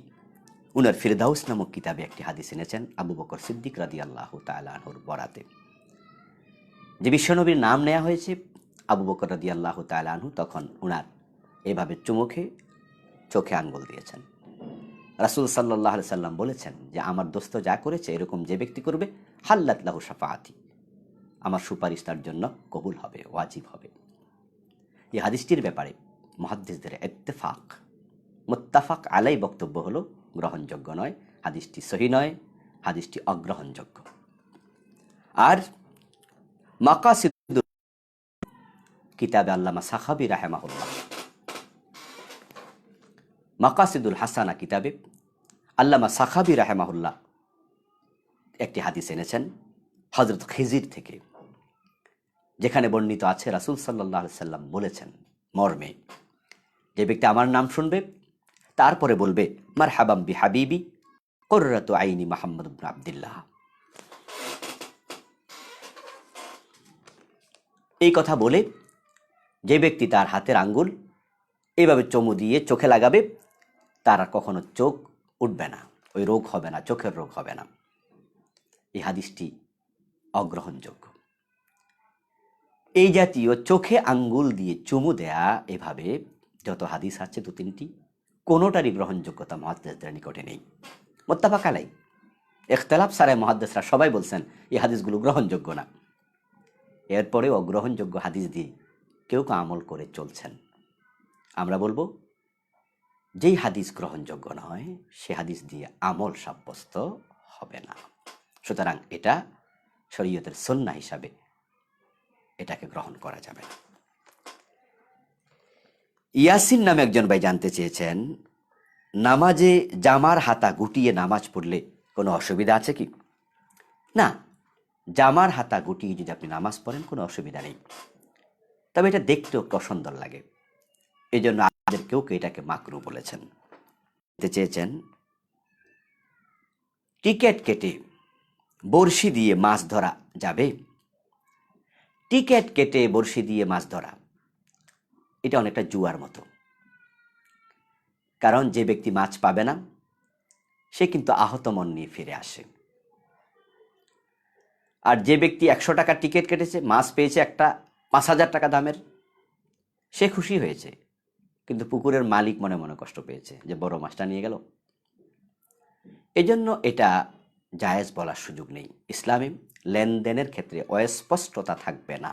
উনার ফিরদাউস নামক কিতাবে একটি হাদিস এনেছেন আবু বকর সিদ্দিক রাদিয়াল্লাহু তাআলা আনহুর বরাতে। যে বিশ্বনবীর নাম নেওয়া হয়েছে আবু বকর রাদিয়াল্লাহু তাআলা আনহু, তখন উনার এভাবে চুমো খেয়ে চোখে আঙ্গুল দিয়েছেন। রাসূল সাল্লাল্লাহু আলাইহি সাল্লাম বলেছেন যে আমার দোস্ত যা করেছে এরকম যে ব্যক্তি করবে, হাল্লাত লাহু শাফাআতি, আমার সুপারিশ তার জন্য কবুল হবে, ওয়াজিব হবে। এই হাদিসটির ব্যাপারে মুহাদ্দিসদের ইত্তেফাক, মুত্তাফাক আলাই বক্তব্য হলো গ্রহণযোগ্য নয়, হাদিসটি সহি নয়, হাদিসটি অগ্রহণযোগ্য। আর মাকাসিদুল কিতাবে আল্লামা সাখাবী রাহিমাহুল্লাহ, মাকাসিদুল হাসানা কিতাবে আল্লামা সাখাবী রাহিমাহুল্লাহ একটি হাদিস এনেছেন হযরত খিজির থেকে, যেখানে বর্ণিত আছে রাসূল সাল্লাল্লাহু আলাইহি সাল্লাম বলেছেন মর্মে, যে ব্যক্তি আমার নাম শুনবে তারপরে বলবে মারহাবাম বিহাবিবি কুররাতু আইনি মুহাম্মদ ইবনে আব্দুল্লাহ, এই কথা বলে যে ব্যক্তি তার হাতের আঙ্গুল এইভাবে চুমু দিয়ে চোখে লাগাবে, তার আর কখনো চোখ উঠবে না, ওই রোগ হবে না, চোখের রোগ হবে না। এই হাদিসটি অগ্রহণযোগ্য। এই জাতীয় চোখে আঙ্গুল দিয়ে চুমু দেয়া এভাবে যত হাদিস আছে 2-3টি, কোনোটারই গ্রহণযোগ্যতা মুহাদ্দিসদের নিকটে নেই। মুত্তাফাক আলাই, ইখতিলাফ ছাড়াই মুহাদ্দিসরা সবাই বলছেন এই হাদিসগুলো গ্রহণযোগ্য না। এরপরেও অগ্রহণযোগ্য হাদিস দিয়ে কেউ কেউ আমল করে চলছেন। আমরা বলবো যেই হাদিস গ্রহণযোগ্য নয় সে হাদিস দিয়ে আমল সাব্যস্ত হবে না। সুতরাং এটা শরীয়তের সুন্নাহ হিসাবে এটাকে গ্রহণ করা যাবে না। ইয়াসিন নামে একজন ভাই জানতে চেয়েছেন, নামাজে জামার হাতা গুটিয়ে নামাজ পড়লে কোনো অসুবিধা আছে কি? না, জামার হাতা গুটিয়ে যদি আপনি নামাজ পড়েন কোনো অসুবিধা নেই, তবে এটা দেখতেও একটু অসুন্দর লাগে। এই জন্য আমাদের কেউ এটাকে মাকরু বলেছেন। চেয়েছেন টিকেট কেটে বড়শি দিয়ে মাছ ধরা যাবে? টিকেট কেটে বড়শি দিয়ে মাছ ধরা এটা অনেকটা জুয়ার মতো। কারণ যে ব্যক্তি মাছ পাবে না সে কিন্তু আহত মন নিয়ে ফিরে আসে। আর যে ব্যক্তি 100 টাকার টিকিট কেটেছে, মাছ পেয়েছে একটা 5,000 টাকা দামের, সে খুশি হয়েছে, কিন্তু পুকুরের মালিক মনে মনে কষ্ট পেয়েছে যে বড় মাছটা নিয়ে গেল। এজন্য এটা জায়েজ বলার সুযোগ নেই। ইসলামে লেনদেনের ক্ষেত্রে অস্পষ্টতা থাকবে না।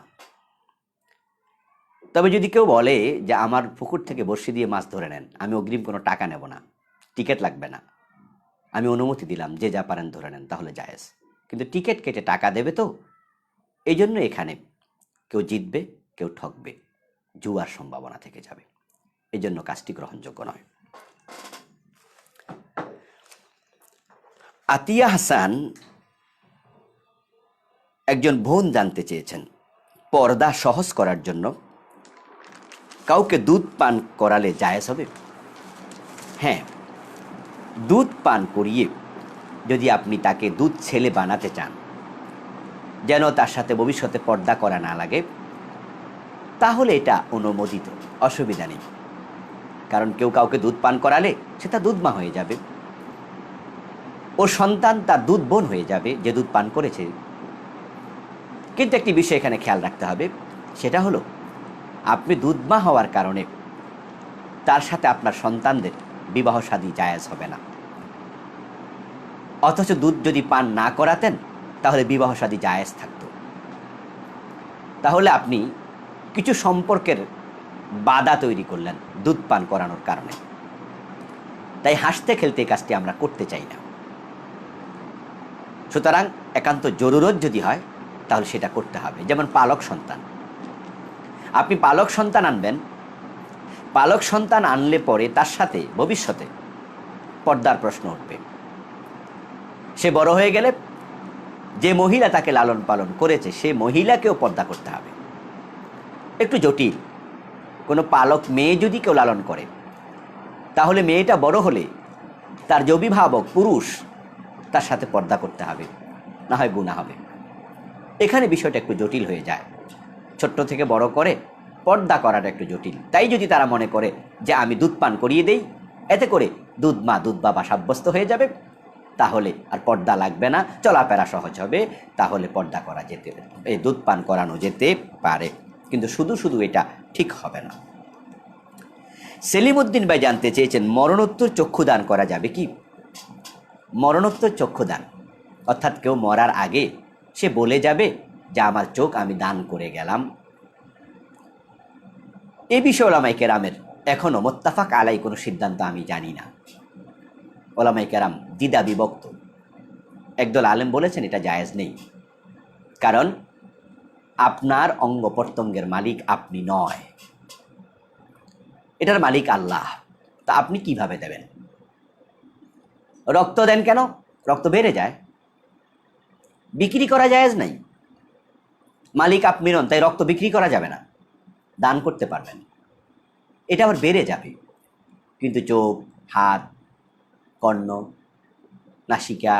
তবে যদি কেউ বলে যে আমার পুকুর থেকে বড়শি দিয়ে মাছ ধরে নেন, আমি অগ্রিম কোনো টাকা নেব না, টিকিট লাগবে না, আমি অনুমতি দিলাম, যে যা পারেন ধরে নেন, তাহলে জায়েজ। কিন্তু টিকিট কেটে টাকা দেবে তো, এই জন্য এখানে কেউ জিতবে কেউ ঠকবে, জুয়ার সম্ভাবনা থেকে যাবে। এই জন্য কাজটি গ্রহণযোগ্য নয়। আতিয়া হাসান একজন বোন জানতে চেয়েছেন, পর্দা সহজ করার জন্য কাউকে দুধ পান করালে জায়েজ হবে? হ্যাঁ, দুধ পান করিয়ে যদি আপনি তাকে দুধ ছেলে বানাতে চান, যেন তার সাথে ভবিষ্যতে পর্দা করা না লাগে, তাহলে এটা অনুমোদিত, অসুবিধা নেই। কারণ কেউ কাউকে দুধ পান করালে সেটা দুধ মা হয়ে যাবে, ওর সন্তান তার দুধ বোন হয়ে যাবে যে দুধ পান করেছে। কিন্তু একটি বিষয় এখানে খেয়াল রাখতে হবে, সেটা হলো আপনি দুধ মা হওয়ার কারণে তার সাথে আপনার সন্তানদের বিবাহ শাদী জায়েজ হবে না। অথচ দুধ যদি পান না করাতেন তাহলে বিবাহ শাদী জায়েজ থাকত। তাহলে আপনি কিছু সম্পর্কের বাধা তৈরি করলেন দুধ পান করানোর কারণে। তাই হাসতে খেলতে এই কাজটি আমরা করতে চাই না। সুতরাং একান্ত জরুরত যদি হয় তাহলে সেটা করতে হবে। যেমন পালক সন্তান, আপনি পালক সন্তান আনবেন, পালক সন্তান আনলে পরে তার সাথে ভবিষ্যতে পর্দার প্রশ্ন উঠবে। সে বড় হয়ে গেলে যে মহিলা তাকে লালন পালন করেছে সে মহিলাকেও পর্দা করতে হবে। একটু জটিল। কোনো পালক মেয়ে যদি কেউ লালন করে তাহলে মেয়েটা বড় হলে তার যে অভিভাবক পুরুষ তার সাথে পর্দা করতে হবে, না হয় গুনাহ হবে। এখানে বিষয়টা একটু জটিল হয়ে যায়। ছোট্ট থেকে বড় করে পর্দা করাটা একটু জটিল। তাই যদি তারা মনে করে যে আমি দুধ পান করিয়ে দেই, এতে করে দুধ মা দুধ বাবা সাব্যস্ত হয়ে যাবে, তাহলে আর পর্দা লাগবে না, চলাফেরা সহজ হবে, তাহলে পর্দা করা যেতে পারে, এই দুধ পান করানো যেতে পারে। কিন্তু শুধু শুধু এটা ঠিক হবে না। সেলিমউদ্দিন ভাই জানতে চেয়েছেন, মরণোত্তর চক্ষুদান করা যাবে কি? মরণোত্তর চক্ষুদান অর্থাৎ কেউ মরার আগে সে বলে যাবে যে আমার চোখ আমি দান করে গেলাম। এই বিষয়ে ওলামায়ে কেরামের এখনো মুত্তাফাক আলাই কোনো সিদ্ধান্ত আমি জানি না। ওলামায়ে কেরাম দ্বিধা বিভক্ত। একদল আলেম বলেছেন এটা জায়েজ নেই, কারণ আপনার অঙ্গ প্রত্যঙ্গের মালিক আপনি নয়, এটার মালিক আল্লাহ। তা আপনি কিভাবে দেবেন? রক্ত দেন কেন? রক্ত বেড়ে যায়, বিক্রি করা জায়েজ নাই। মালিক আপনি নন, তাই রক্ত বিক্রি করা যাবে না, দান করতে পারবেন, এটা আবার বেড়ে যাবে। কিন্তু চোখ, হাত, কর্ণ, নাসিকা,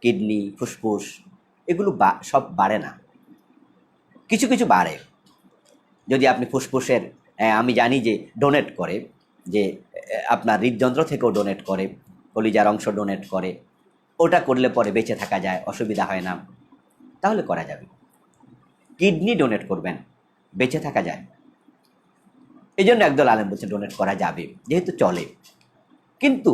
কিডনি, ফুসফুস এগুলো সব বাড়ে না, কিছু কিছু বাড়ে। যদি আপনি ফুসফুসের, আমি জানি যে ডোনেট করে, যে আপনার হৃদযন্ত্র থেকেও ডোনেট করে, কলিজার অংশ ডোনেট করে, ওটা করলে পরে বেঁচে থাকা যায়, অসুবিধা হয় না, তাহলে করা যাবে। কিডনি ডোনেট করবেন, বেঁচে থাকা যায়, এই জন্য একদল আলেম বলছে ডোনেট করা যাবে, যেহেতু চলে। কিন্তু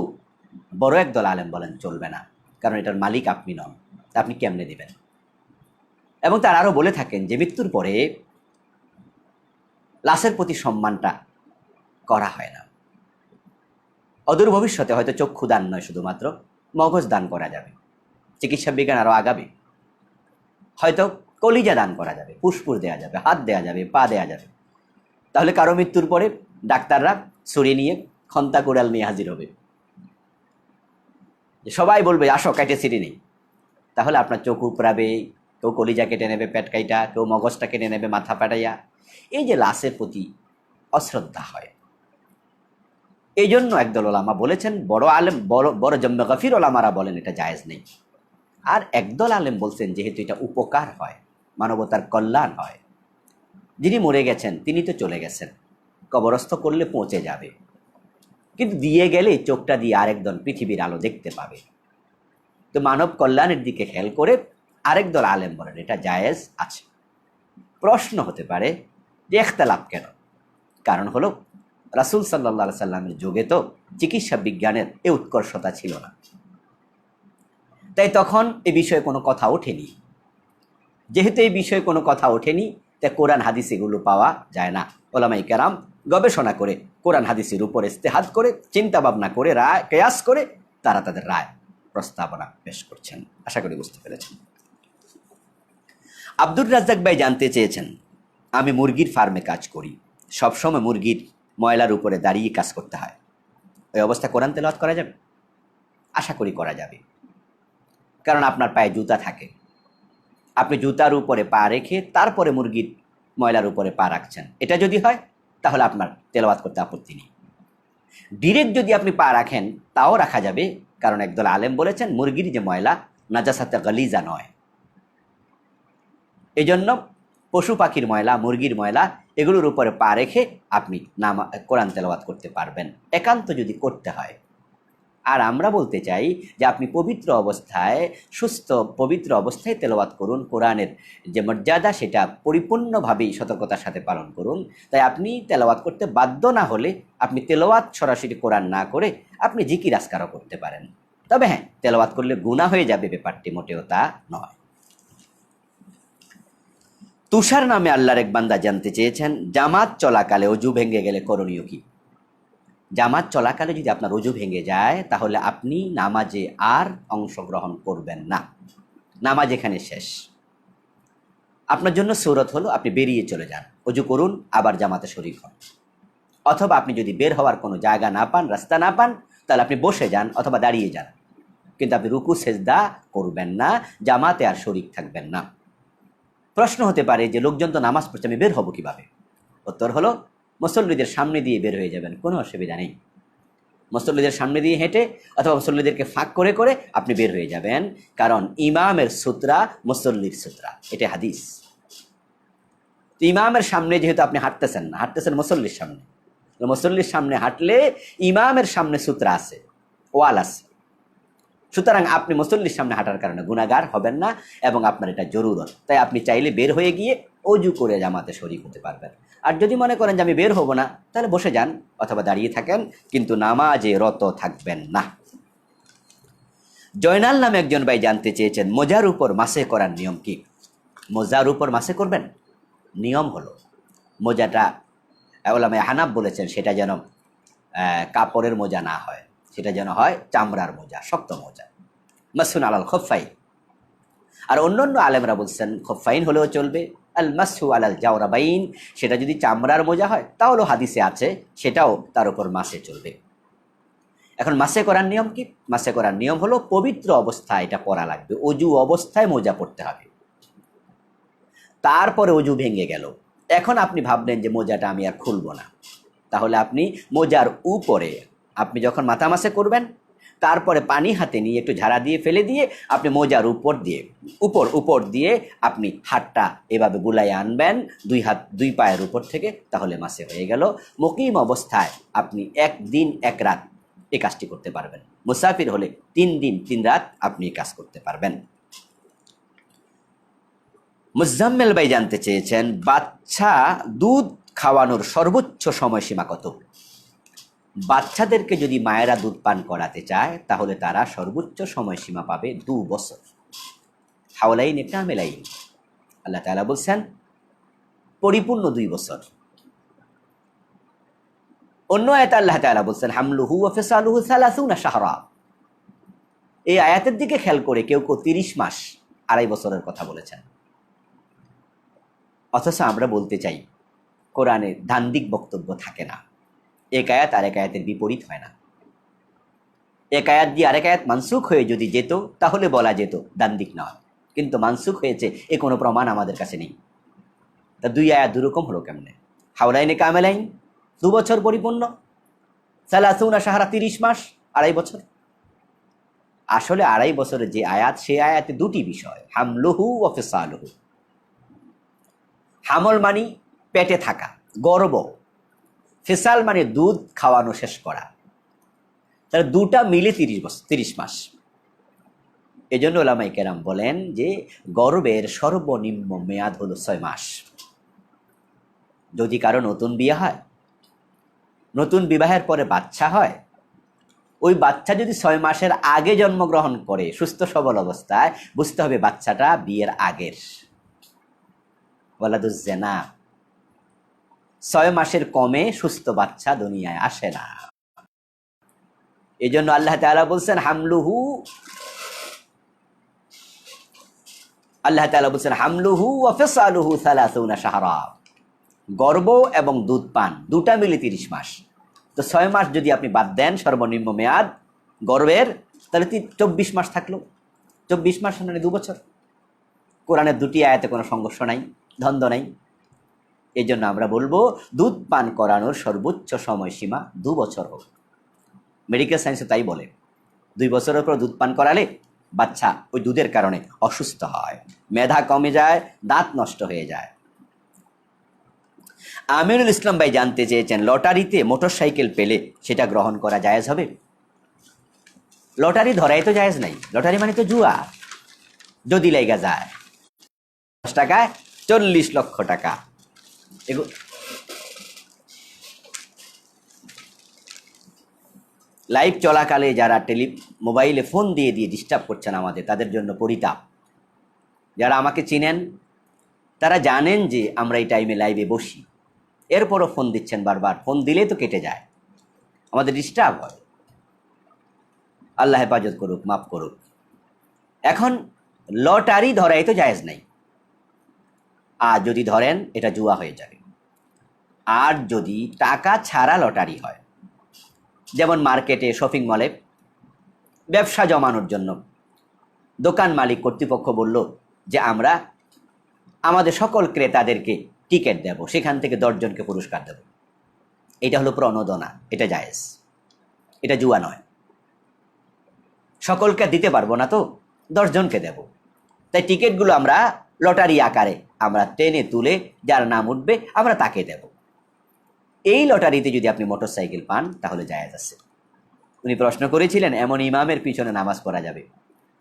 বড় একদল আলেম বলেন চলবে না, কারণ এটার মালিক আপনি নন, তা আপনি কেমনে দিবেন? এবং তারা আরও বলে থাকেন যে মৃত্যুর পরে লাশের প্রতি সম্মানটা করা হয় না। অদূর ভবিষ্যতে হয়তো চক্ষু দান নয়, শুধুমাত্র মগজ দান করা যাবে, চিকিৎসা বিজ্ঞান আরও আগাবে, হয়তো কলিজা দান করা যাবে, ফুসফুস দেওয়া যাবে, হাত দেওয়া যাবে, পা দেওয়া যাবে। তাহলে কারো মৃত্যুর পরে ডাক্তাররা ছুরি নিয়ে, খন্তা কোড়াল নিয়ে হাজির হবে, যে সবাই বলবে আসো কেটে ছিঁড়ি নেই। তাহলে আপনার চোখ উপড়াবে, কেউ কলিজা কেটে নেবে পেট কাইটা, কেউ মগজটা কেটে নেবে মাথা পাটাইয়া। এই যে লাশের প্রতি অশ্রদ্ধা হয়, এই জন্য একদল ওলামা বলেছেন, বড় আলেম বড় জম্মে গফির ওলামারা বলেন এটা জায়েজ নেই। আর একদল আলেম বলছেন যেহেতু এটা উপকার হয়, মানবতার কল্যাণ হয়, যিনি মরে গেছেন তিনি তো চলে গেছেন, কবরস্থ করলে পৌঁছে যাবে, কিন্তু দিয়ে গেলে চোখটা দিয়ে আরেকদল পৃথিবীর আলো দেখতে পাবে। তো মানব কল্যাণের দিকে খেয়াল করে আরেকদল আলেম বলেন এটা জায়েজ আছে। প্রশ্ন হতে পারে যে ইখতিলাফ কেন? কারণ হলো রাসূল সাল্লাল্লাহু আলাইহি সাল্লামের যুগে তো চিকিৎসা বিজ্ঞানের এই উৎকর্ষতা ছিল না, তাই তখন এই বিষয়ে কোনো কথা ওঠেনি। যেহেতু এই বিষয়ে কোনো কথা ওঠেনি, তাই কোরআন হাদিস এগুলো পাওয়া যায় না। ওলামায়ে কেরাম গবেষণা করে, কোরআন হাদিসের উপর ইজতিহাদ করে, চিন্তা ভাবনা করে, রায় কিয়াস করে তারা তাদের রায় প্রস্তাবনা পেশ করছেন। আশা করি বুঝতে পেরেছেন। আব্দুর রাজ্জাক ভাই জানতে চেয়েছেন, আমি মুরগির ফার্মে কাজ করি, সবসময় মুরগির ময়লার উপরে দাঁড়িয়ে কাজ করতে হয়, ওই অবস্থা কোরআন তেলাওয়াত করা যাবে? আশা করি করা যাবে, কারণ আপনার পায়ে জুতা থাকে, আপনি জুতার উপরে পা রেখে তারপরে মুরগির ময়লার উপরে পা রাখছেন। এটা যদি হয় তাহলে আপনার তেলাওয়াত করতে আপত্তি নেই। ডিরেক্ট যদি আপনি পা রাখেন তাও রাখা যাবে, কারণ একদল আলেম বলেছেন মুরগির যে ময়লা নাজাসাতে গালিজা নয়। এই জন্য পশু পাখির ময়লা, মুরগির ময়লা, এগুলোর উপরে পা রেখে আপনি কোরআন তেলাওয়াত করতে পারবেন, একান্ত যদি করতে হয়। আর আমরা বলতে চাই যে আপনি পবিত্র অবস্থায়, সুস্থ পবিত্র অবস্থায় তেলাওয়াত করুন। কোরআনের যে মর্যাদা সেটা পরিপূর্ণভাবেই সতর্কতার সাথে পালন করুন। তাই আপনি তেলাওয়াত করতে বাধ্য না হলে আপনি তেলাওয়াত সরাসরি কোরআন না করে আপনি জিকির আজকারও করতে পারেন। তবে হ্যাঁ, তেলাওয়াত করলে গুনাহ হয়ে যাবে, ব্যাপারটি মোটেও তা নয়। তুষার নামে আল্লাহর এক বান্দা জানতে চেয়েছেন, জামাত চলাকালে অজু ভেঙে গেলে করণীয় কি? জামাত চলাকালে যদি আপনার অজু ভেঙে যায় তাহলে আপনি নামাজে আর অংশগ্রহণ করবেন না, নামাজ এখানে শেষ। আপনার জন্য সূরত হলো আপনি বেরিয়ে চলে যান, অজু করুন, আবার জামাতে শরীক হন। অথবা আপনি যদি বের হওয়ার কোনো জায়গা না পান, রাস্তা না পান, তাহলে আপনি বসে যান অথবা দাঁড়িয়ে যান, কিন্তু আপনি রুকু সেজদা করবেন না, জামাতে আর শরীক থাকবেন না। প্রশ্ন হতে পারে যে লোকজন তো নামাজ পড়ছে, আমি বের হব কিভাবে? উত্তর হলো মুসল্লিদের সামনে দিয়ে বের হয়ে যাবেন, কোনো অসুবিধা নেই। মুসল্লিদের সামনে দিয়ে হেঁটে অথবা মুসল্লিদেরকে ফাঁক করে করে আপনি বের হয়ে যাবেন, কারণ ইমামের সুতরা মুসল্লির সুতরা, এটা হাদিস। ইমামের সামনে যেহেতু আপনি হাঁটতেছেন না, হাঁটতেছেন মুসল্লির সামনে, মুসল্লির সামনে হাঁটলে ইমামের সামনে সুতরা আছে, ওয়াল আছে, সুতরাং আপনি মুসল্লির সামনে হাঁটার কারণে গুনাহগার হবেন না এবং আপনার এটা জরুরত। তাই আপনি চাইলে বের হয়ে গিয়ে অজু করে জামাতে শরীক হতে পারবেন। আর যদি মনে করেন যে আমি বের হব না, তাহলে বসে যান অথবা দাঁড়িয়ে থাকেন, কিন্তু নামাজে রত থাকবেন না। জয়নাল নামে একজন ভাই জানতে চেয়েছেন, মোজার উপর মাসে করার নিয়ম কি? মোজার উপর মাসে করবেন? নিয়ম হলো মোজাটা, ওলামায়ে হানাফ বলেছেন সেটা যেন কাপড়ের মোজা না হয়, সেটা যেন হয় চামড়ার মোজা, শক্ত মোজা, মাসুন আলাল খফাইন। আর অন্যান্য আলেমরা বলছেন খফাইন হলেও চলবে, আল মাসু আলাল জাওরাবাইন, সেটা যদি চামড়ার মোজা হয় তাহলেও হাদিসে আছে, সেটাও তার উপর মাসে চলবে। এখন মাসে করার নিয়ম কি? মাসে করার নিয়ম হলো পবিত্র অবস্থায় এটা পরা লাগবে, অজু অবস্থায় মোজা পড়তে হবে। তারপরে অজু ভেঙে গেল, এখন আপনি ভাবলেন যে মোজাটা আমি আর খুলব না, তাহলে আপনি মোজার উপরে, আপনি যখন মাথা মাসে করবেন তারপরে পানি হাতে নিয়ে একটু ঝাড়া দিয়ে ফেলে দিয়ে আপনি মোজার উপর দিয়ে উপর দিয়ে আপনি হাতটা এভাবে বুলাইয়ে আনবেন, দুই হাত দুই পায়ের উপর থেকে, তাহলে মাসে হয়ে গেল। মুকিম অবস্থায় আপনি 1 দিন 1 রাত এই কাজটি করতে পারবেন, মুসাফির হলে 3 দিন 3 রাত আপনি এই কাজ করতে পারবেন। মুজাম্মেল ভাই জানতে চেয়েছেন, বাচ্চা দুধ খাওয়ানোর সর্বোচ্চ সময়সীমা কত? বাচ্চাদেরকে যদি মায়েরা দুধ পান করাতে চায় তাহলে তারা সর্বোচ্চ সময়সীমা পাবে 2 বছর, হাওলাইন কামেলাইন। আল্লাহ তাআলা বলছেন পরিপূর্ণ 2 বছর। অন্য আয়াতে আল্লাহ তাআলা বলছেন হামলুহু ওয়া ফিসালুহু 30 শাহরা। এই আয়াতের দিকে খেয়াল করে কেউ কেউ 30 মাস, 2.5 বছরের কথা বলেছেন। অথচ আমরা বলতে চাই কোরআনে ধান্দিক বক্তব্য থাকে না, এক আয়াত আরেক আয়াতের বিপরীত হয় না। এক আয়াত দিয়ে আরেক আয়াত মানসুখ হয়ে যদি যেত তাহলে বলা যেত দান্দিক নয়, কিন্তু মানসুখ হয়েছে এ কোনো প্রমাণ আমাদের কাছে নেই। তা 2 আয়াত দুরকম হলো কেমনে? হাওলাইনে কামেলাইন 2 বছর পরিপূর্ণ, 30 শাহরা 30 মাস, 2.5 বছর। আসলে 2.5 বছরের যে আয়াত, সে আয়াতে 2টি বিষয়, হামলুহু ওয়া ফিসালুহু। হামল মানি পেটে থাকা, গর্ভ, ফিসাল মানে দুধ খাওয়ানো শেষ করা, তাহলে 2টা মিলে 30 মাস। এজন্য ওলামায়ে কেরাম বলেন যে গর্ভের সর্বনিম্ন মেয়াদ হলো 6 মাস। যদি কারো নতুন বিয়ে হয়, নতুন বিবাহের পরে বাচ্চা হয়, ওই বাচ্চা যদি 6 মাসের আগে জন্মগ্রহণ করে সুস্থ সবল অবস্থায়, বুঝতে হবে বাচ্চাটা বিয়ের আগের। ওয়ালাদুজ জিনা, 6 মাসের কমে সুস্থ বাচ্চা দুনিয়ায় আসে না। এজন্য আল্লাহ তাআলা বলছেন হামলুহু, আল্লাহ তাআলা বলছেন হামলুহু ওয়া ফিসালুহু 30 শাহরা। গর্ভ এবং দুধ পান দুটা মিলে 30 মাস। তো 6 মাস যদি আপনি বাদ দেন সর্বনিম্ন মেয়াদ গর্ভের, তাহলে 24 মাস থাকলো। 24 মাস মানে 2 বছর। কোরআনের দুটি আয়াতে কোনো সংঘর্ষ নাই, দ্বন্দ্ব নাই। এই জন্য আমরা বলবো দুধ পান করানোর সর্বোচ্চ সময়সীমা 2 বছর হোক। মেডিকেল সায়েন্সে তাই বলে, 2 বছরের পর দুধ পান করালে বাচ্চা ওই দুধের কারণে অসুস্থ হয়, মেধা কমে যায়, দাঁত নষ্ট হয়ে যায়। আমিনুল ইসলাম ভাই জানতে চেয়েছেন, লটারিতে মোটরসাইকেল পেলে সেটা গ্রহণ করা জায়েজ হবে? লটারি ধরাই তো জায়েজ নাই, লটারি মানে তো জুয়া। যদি লেগে যায় 10 টাকায় 40 লক্ষ টাকা, লাইভ চলাকালে যারা মোবাইলে ফোন দিয়ে ডিস্টার্ব করছেন আমাদের, তাদের জন্য পরিতাপ। যারা আমাকে চিনেন তারা জানেন যে আমরা এই টাইমে লাইভে বসি, এরপরও ফোন দিচ্ছেন বারবার। ফোন দিলেই তো কেটে যায়, আমাদের ডিস্টার্ব হয়। আল্লাহ হেফাজত করুক, মাফ করুক। এখন লটারি ধরাই তো জায়েজ নাই, আর যদি ধরেন এটা জুয়া হয়ে যাবে। আর যদি টাকা ছাড়া লটারি হয়, যেমন মার্কেটে, শপিং মলে ব্যবসা জমানোর জন্য দোকান মালিক কর্তৃপক্ষ বলল যে আমরা আমাদের সকল ক্রেতাদেরকে টিকিট দেব, সেখান থেকে 10 জনকে পুরস্কার দেব, এটা হলো প্রণোদনা, এটা জায়েজ, এটা জুয়া নয়। সকলকে দিতে পারবো না তো, 10 জনকে দেব। তাই টিকিটগুলো আমরা লটারি আকারে আমরা টেনে তুলে যার নাম উঠবে আমরা তাকে দেব। এই লটারিতে যদি আপনি মোটরসাইকেল পান তাহলে জায়েজ আছে। উনি প্রশ্ন করেছিলেন এমন ইমামের পিছনে নামাজ পড়া যাবে?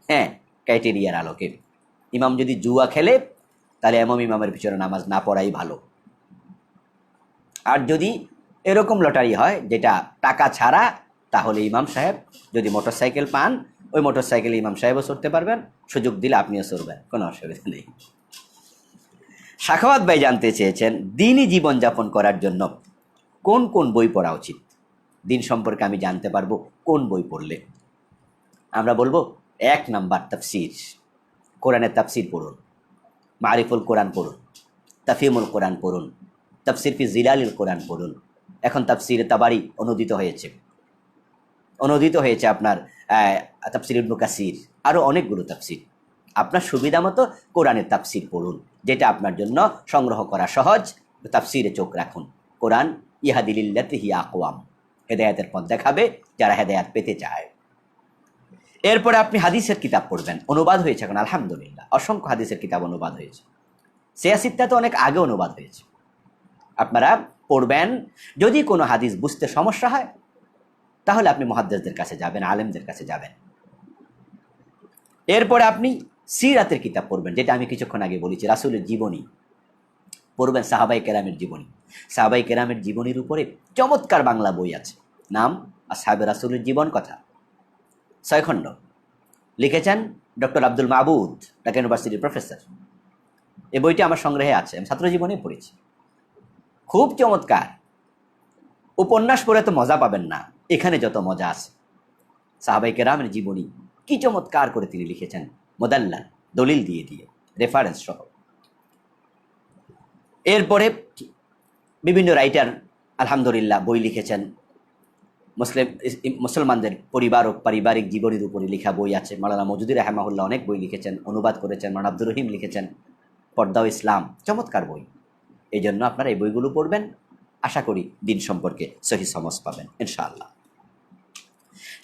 হ্যাঁ, ক্রাইটেরিয়ার আলোকে। ইমাম যদি জুয়া খেলে তাহলে এমন ইমামের পিছনে নামাজ না পড়াই ভালো। আর যদি এরকম লটারি হয় যেটা টাকা ছাড়া, তাহলে ইমাম সাহেব যদি মোটরসাইকেল পান, ওই মোটরসাইকেলে ইমাম সাহেবও চড়তে পারবেন, সুযোগ দিলে আপনিও চড়বেন, কোনো অসুবিধা নেই। সাখাওয়াত ভাই জানতে চেয়েছেন, দিনই জীবনযাপন করার জন্য কোন কোন বই পড়া উচিত? দিন সম্পর্কে আমি জানতে পারবো কোন বই পড়লে। আমরা বলবো 1 নাম্বার তাফসির, কোরআনের তাফসির পড়ুন, মারিফুল কোরআন পড়ুন, তাফহিমুল কোরআন পড়ুন, তাফসির ফি জিলালিল কোরআন পড়ুন। এখন তাফসিরে তাবারি অনুদিত হয়েছে আপনার তাফসির ইবনে কাসির, আরও অনেকগুলো তাফসির। আপনার সুবিধা মতো কোরআনের তাফসির পড়ুন, যেটা আপনার জন্য সংগ্রহ করা সহজ। তাফসিরে চোখ রাখুন। কোরআন ইহাদি লিল্লাতি হিয়া আকওয়াম, হেদায়েতের পথ দেখাবে যারা হেদায়েত পেতে চায়। এরপরে আপনি হাদিসের কিতাব পড়বেন, অনুবাদ হয়েছে এখন আলহামদুলিল্লাহ, অসংখ্য হাদিসের কিতাব অনুবাদ হয়েছে। সিয়াসিত্তা তো অনেক আগে অনুবাদ হয়েছে, আপনারা পড়বেন। যদি কোনো হাদিস বুঝতে সমস্যা হয় তাহলে আপনি মুহাদ্দিসদের কাছে যাবেন, আলেমদের কাছে যাবেন। এরপরে আপনি সিরাতের কিতাব পড়বেন, যেটা আমি কিছুক্ষণ আগে বলেছি, রাসূলের জীবনী পড়বেন, সাহাবায়ে কেরামের জীবনী। সাহাবায়ে কেরামের জীবনীর উপরে চমৎকার বাংলা বই আছে, নাম আসহাবে রাসূলের জীবন কথা, 6 খণ্ড, লিখেছেন ডক্টর আব্দুল মাবুদ, ঢাকা ইউনিভার্সিটির প্রফেসর। এই বইটি আমার সংগ্রহে আছে, আমি ছাত্র জীবনে পড়েছি, খুব চমৎকার। উপন্যাস পড়ে তো মজা পাবেন না, এখানে যত মজা আছে। সাহাবায়ে কেরামের জীবনী কি চমৎকার করে তিনি লিখেছেন, মুদাল্লাল, দলিল দিয়ে রেফারেন্স সহ। এরপরে বিভিন্ন রাইটার আলহামদুলিল্লাহ বই লিখেছেন। মুসলমানদের পরিবার ও পারিবারিক জীবনের উপরে লেখা বই আছে। মাওলানা মওদুদী রাহিমাহুল্লাহ অনেক বই লিখেছেন, অনুবাদ করেছেন। মাওলানা আব্দুর রহিম লিখেছেন পর্দাও ইসলাম, চমৎকার বই। এই জন্য আপনারা এই বইগুলো পড়বেন, আশা করি দিন সম্পর্কে সহি সমঝ পাবেন ইনশাআল্লাহ।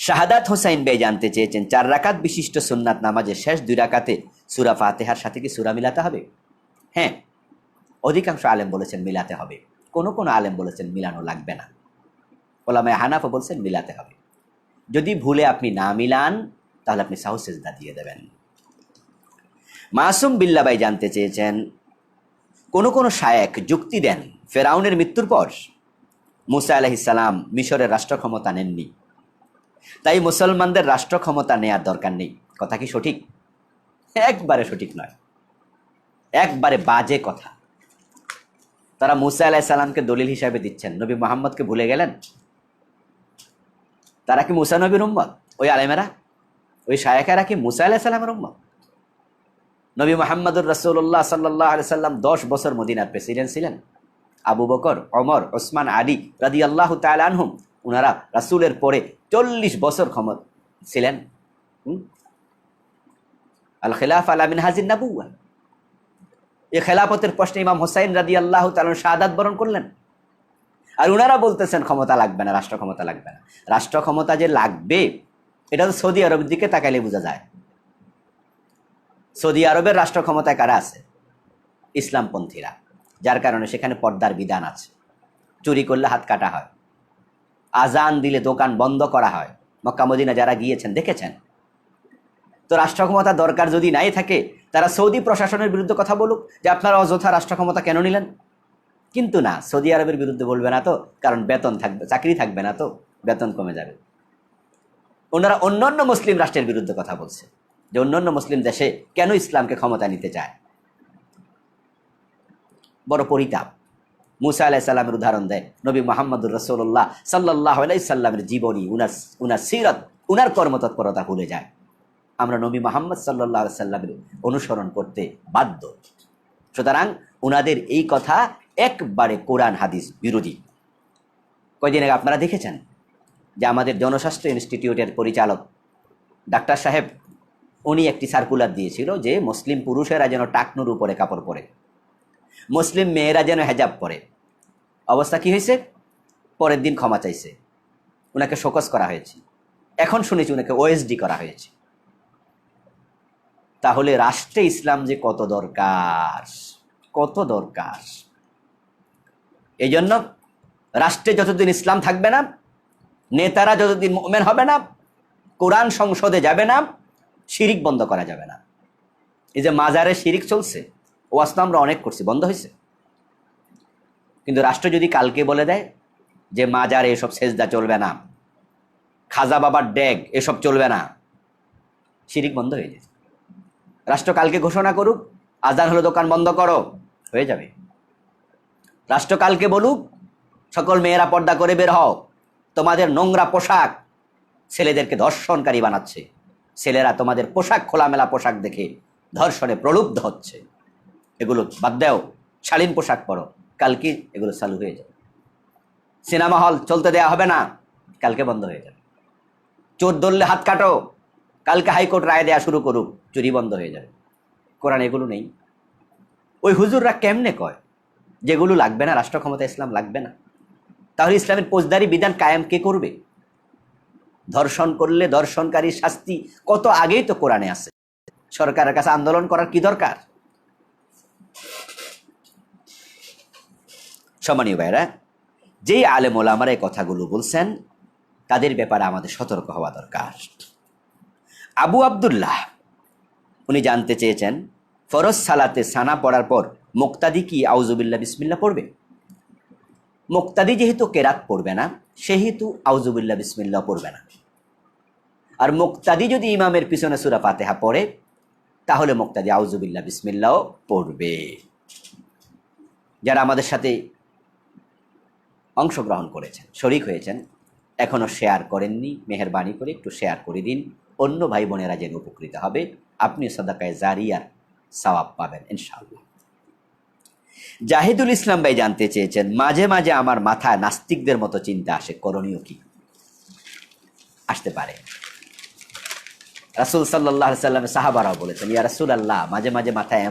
শাহাদাত হোসাইন ভাই জানতে চেয়েছেন, 4 রাকাত বিশিষ্ট সুন্নাত নামাজের শেষ 2 রাকাতে সূরা ফাতিহার সাথে কি সূরা মিলাতে হবে? হ্যাঁ, অধিকাংশ আলেম বলেছেন মিলাতে হবে, কোনো কোনো আলেম বলেছেন মিলানো লাগবে না। ওলামায়ে হানাফা বলছেন মিলাতে হবে। যদি ভুলে আপনি না মিলান তাহলে আপনি সাহু সিজদা দিয়ে দেবেন। মাসুম বিল্লাহ ভাই জানতে চেয়েছেন, কোনো শায়েখ যুক্তি দেন ফেরাউনের মৃত্যুর পর মুসা আলাইহিস সালাম মিশরের রাষ্ট্র ক্ষমতা নেননি, তাই মুসলমানদের রাষ্ট্র ক্ষমতা নেয়ার দরকার নেই। কথা কি সঠিক? একবারে সঠিক নয়, একবারে বাজে কথা। তারা মুসা আলাইহিস সালামকে দলিল হিসাবে দিচ্ছেন, নবী মুহাম্মদকে ভুলে গেলেন। তারা কি মুসা নবীর উম্মত? ওই আলেমেরা, ওই শায়েখেরা কি মুসা আলাইহিস সালামের উম্মত? নবী মুহাম্মদুর রাসূলুল্লাহ সাল্লাল্লাহু আলাইহি সাল্লাম 10 বছর মদিনার প্রেসিডেন্ট ছিলেন। আবু বকর, ওমর, ওসমান, আলী রাদিয়াল্লাহু তাআলা আনহুম, ওনারা রাসূলের পরে 40 বছর ক্ষমতা ছিলেন। আল খিলাফা আলা মিনহাজিন নাবুওয়া, এই খেলাফতের প্রশ্নে ইমাম হোসাইন রাদিয়াল্লাহু তাআলা শাহাদাত বরণ করলেন। আর ওনারা বলতেছেন ক্ষমতা লাগবে না, রাষ্ট্র ক্ষমতা লাগবে না। রাষ্ট্র ক্ষমতা যে লাগবে এটা তো সৌদি আরবের দিকে তাকাইলে বোঝা যায়। সৌদি আরবের রাষ্ট্র ক্ষমতায় কারা আছে? ইসলামপন্থীরা, যার কারণে সেখানে পর্দার বিধান আছে, চুরি করলে হাত কাটা হয়, আজান দিলে দোকান বন্ধ করা হয়। মক্কা মদিনা যারা গিয়েছেন দেখেছেন। তো রাষ্ট্র ক্ষমতা দরকার যদি নাই থাকে, তারা সৌদি প্রশাসনের বিরুদ্ধে কথা বলুক যে আপনারা অযথা রাষ্ট্র ক্ষমতা কেন নিলেন। কিন্তু না, সৌদি আরবের বিরুদ্ধে বলবে না তো, কারণ বেতন থাকবে, চাকরি থাকবে না তো, বেতন কমে যাবে। ওনারা অন্যান্য মুসলিম রাষ্ট্রের বিরুদ্ধে কথা বলছে যে অন্যান্য মুসলিম দেশে কেন ইসলামকে ক্ষমতা নিতে চায়। বড় পরিতাপ। মুসা আলাইহিস সালামের উদাহরণ দেয় নবী মুহাম্মদুর রাসূলুল্লাহ সাল্লাল্লাহু আলাইহি সাল্লামের জীবনী, উনার সিরাত, উনার কর্মতৎপরতা ভুলে যায়। আমরা নবী মুহাম্মদ সাল্লাল্লাহু আলাইহি সাল্লামের অনুসরণ করতে বাধ্য। সুতরাং উনাদের এই কথা একবারে কোরআন হাদিস বিরোধী। কয়দিন আগে আপনারা দেখেছেন যে আমাদের জনস্বাস্থ্য ইনস্টিটিউটের পরিচালক ডাক্তার সাহেব, উনি একটি সার্কুলার দিয়েছিল যে মুসলিম পুরুষেরা যেন টাকনুর উপরে কাপড় পরে, মুসলিম মেয়েরা যেন হেজাব পরে। অবস্থা কি হয়েছে? পরের দিন ক্ষমা চাইছে, ওনাকে শোকজ করা হয়েছে। এখন শুনেছি ওনাকে ওএসডি করা হয়েছে। তাহলে রাষ্ট্রে ইসলাম যে কত দরকার, কত দরকার। এই জন্য রাষ্ট্রে যতদিন ইসলাম থাকবে না, নেতারা যতদিন মুমিন হবে না, কোরআন সংসদে যাবে না, শিরিক বন্ধ করা যাবে না। এই যে মাজারে শিরিক চলছে, ওয়াজ তো আমরা অনেক করছি, বন্ধ হয়েছে। কিন্তু রাষ্ট্র যদি কালকে বলে দেয় যে মাজারে এসব সেজদা চলবে না, খাজা বাবার ড্যাগ এসব চলবে না, শিরিক বন্ধ হয়ে যাবে। রাষ্ট্র কালকে ঘোষণা করুক আজান হলো দোকান বন্ধ করো, হয়ে যাবে। রাষ্ট্র কালকে বলুক সকল মেয়েরা পর্দা করে বের হও, তোমাদের নোংরা পোশাক ছেলেদেরকে ধর্ষণকারী বানাচ্ছে, ছেলেরা তোমাদের পোশাক, খোলামেলা পোশাক দেখে ধর্ষণে প্রলুব্ধ হচ্ছে, এগুলো বাদ দাও, শালীন পোশাক পরো, কালকে এগুলো চালু হয়ে যাবে। সিনেমা হল চলতে দেয়া হবে না, কালকে বন্ধ হয়ে যাবে। চোর ধরলে হাত কাটো, কালকে হাইকোর্ট রায় দেয়া শুরু করুক, চুরি বন্ধ হয়ে যাবে। কোরআন এগুলো নেই। ওই হুজুররা কেমনে কয় যেগুলো লাগবে না, রাষ্ট্র ক্ষমতা ইসলাম লাগবে না? তাহলে ইসলামের ফৌজদারি বিধান কায়েম কে করবে? ধর্ষণ করলে ধর্ষণকারী শাস্তি কত আগেই তো কোরআনে আছে। সরকারের কাছে আন্দোলন করার কি দরকার? সম্মানীয় ভাইরা, যেই আলেম ওলামারা এই কথাগুলো বলছেন তাদের ব্যাপারে আমাদের সতর্ক হওয়া দরকার। আবু আব্দুল্লাহ উনি জানতে চেয়েছেন ফরজ সালাতে সানা পড়ার পর মুক্তাদি কি আউযুবিল্লাহ বিসমিল্লাহ পড়বে? মুক্তাদি যেহেতু কেরাত পড়বে না, সেহেতু আউযুবিল্লাহ বিসমিল্লাহ পড়বে না। আর মুক্তাদি যদি ইমামের পিছনে সূরা ফাতিহা পড়ে তাহলে মুক্তাদি আউযুবিল্লাহ বিসমিল্লাহ পড়বে। যারা আমাদের সাথে অংশগ্রহণ করেছেন, শরীক হয়েছেন, এখনো শেয়ার করেননি, মেহেরবানি করে একটু শেয়ার করে দিন, অন্য ভাই বোনেরা যেন উপকৃত হবে, আপনি সাদাকায়ে জারিয়ার সওয়াব পাবেন ইনশাআল্লাহ। জাহিদুল ইসলাম ভাই জানতে চেয়েছেন মাঝে মাঝে আমার মাথায় নাস্তিকদের মতো চিন্তা আসে, করণীয় কি? আসতে পারে। রাসূল সাল্লাল্লাহু আলাইহি সাল্লামের সাহাবারাও বলেছেন, ইয়া রাসূলুল্লাহ, মাঝে মাঝে মাথায়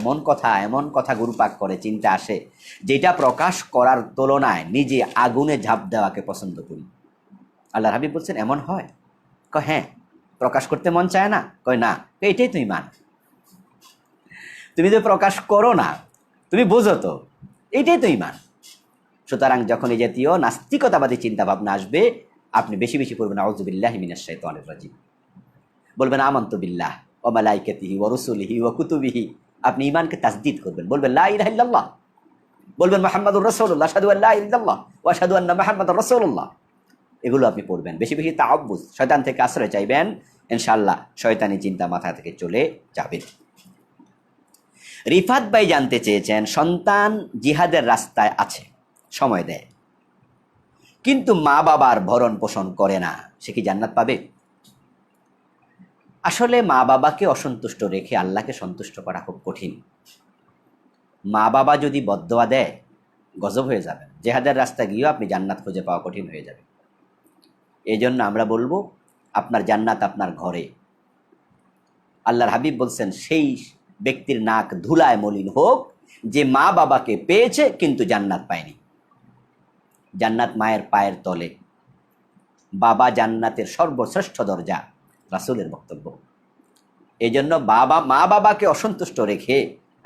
এমন কথা ঘুরপাক করে, চিন্তা আসে, যেটা প্রকাশ করার তুলনায় নিজে আগুনে ঝাঁপ দেওয়াকে পছন্দ করি। আল্লাহর হাবিব বলছেন এমন হয়? কয় হ্যাঁ। প্রকাশ করতে মন চায় না? কয় না। এটাই তুমি মান, তুমি যে প্রকাশ করো না, তুমি বোঝো তো, এইটাই তো ঈমান। সুতরাং যখন এই জাতীয় নাস্তিকতাবাদী চিন্তা ভাবনা আসবে, আপনি বেশি বেশি পড়বেন আউযু বিল্লাহি মিনাশ শাইতানির রাজিম, বলবেন আমানতু বিল্লাহ ওয়া মালাইকাতিহি ওয়া রুসুলিহি ওয়া কুতুবিহি। আপনি ঈমানকে তাসদীদ করবেন, বলবেন লা ইলাহা ইল্লাল্লাহ, বলবেন মুহাম্মাদুর রাসূলুল্লাহ, আশহাদু আল্লা ইলাহা ইল্লাল্লাহ ওয়া আশহাদু আন্না মুহাম্মাদার রাসূলুল্লাহ। এগুলো আপনি পড়বেন, বেশি বেশি তাআব্বুদ, শয়তান থেকে আশ্রয় চাইবেন, ইনশাআল্লাহ শয়তানি চিন্তা মাথা থেকে চলে যাবে। রিফাত ভাই জানতে চেয়েছেন সন্তান জিহাদের রাস্তায় আছে, সময় দেয়, কিন্তু মা বাবার ভরণ পোষণ করে না, সে কি জান্নাত পাবে? আসলে মা বাবাকে অসন্তুষ্ট রেখে আল্লাহকে সন্তুষ্ট করা খুব কঠিন। মা বাবা যদি বদদোয়া দেয় গজব হয়ে যাবেন। জেহাদের রাস্তায় গিয়েও আপনি জান্নাত খুঁজে পাওয়া কঠিন হয়ে যাবে। এই জন্য আমরা বলবো, আপনার জান্নাত আপনার ঘরে। আল্লাহর হাবিব বলছেন, সেই ব্যক্তির নাক ধুলায় মলিন হোক যে মা বাবাকে পেয়েছে কিন্তু জান্নাত পায়নি। জান্নাত মায়ের পায়ের তলে। বাবা জান্নাতের সর্বশ্রেষ্ঠ দরজা, রাসূলের বক্তব্য। এই জন্য মা বাবাকে অসন্তুষ্ট রেখে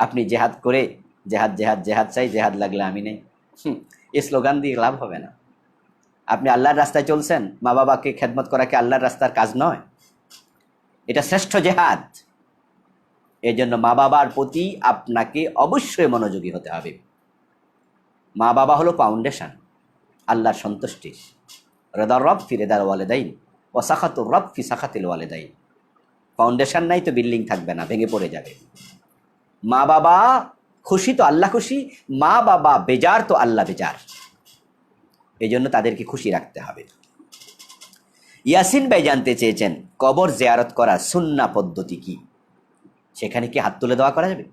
আপনি জেহাদ করে জেহাদ জেহাদ জেহাদ চাই, জেহাদ লাগলে আমি নেই, এই স্লোগান দিয়ে লাভ হবে না। আপনি আল্লাহর রাস্তায় চলছেন, মা বাবাকে খেদমত করা কি আল্লাহর রাস্তার কাজ নয়? এটা শ্রেষ্ঠ জেহাদ। এই জন্য মা বাবার প্রতি আপনাকে অবশ্যই মনোযোগী হতে হবে। মা বাবা হলো ফাউন্ডেশন আল্লাহর সন্তুষ্টির। রেদার রব ফি রেদার ওয়ালিদাইন ও সাখাতুর রব ফি সাখাতিল ওয়ালিদাইন। ফাউন্ডেশন নাই তো বিল্ডিং থাকবে না, ভেঙে পড়ে যাবে। মা বাবা খুশি তো আল্লাহ খুশি, মা বাবা বেজার তো আল্লাহ বেজার। এই জন্য তাদেরকে খুশি রাখতে হবে। ইয়াসিন ভাই জানতে চেয়েছেন, কবর জিয়ারত করার সুন্নাহ পদ্ধতি কি? সেখানে কি হাত তুলে দোয়া করা যাবে?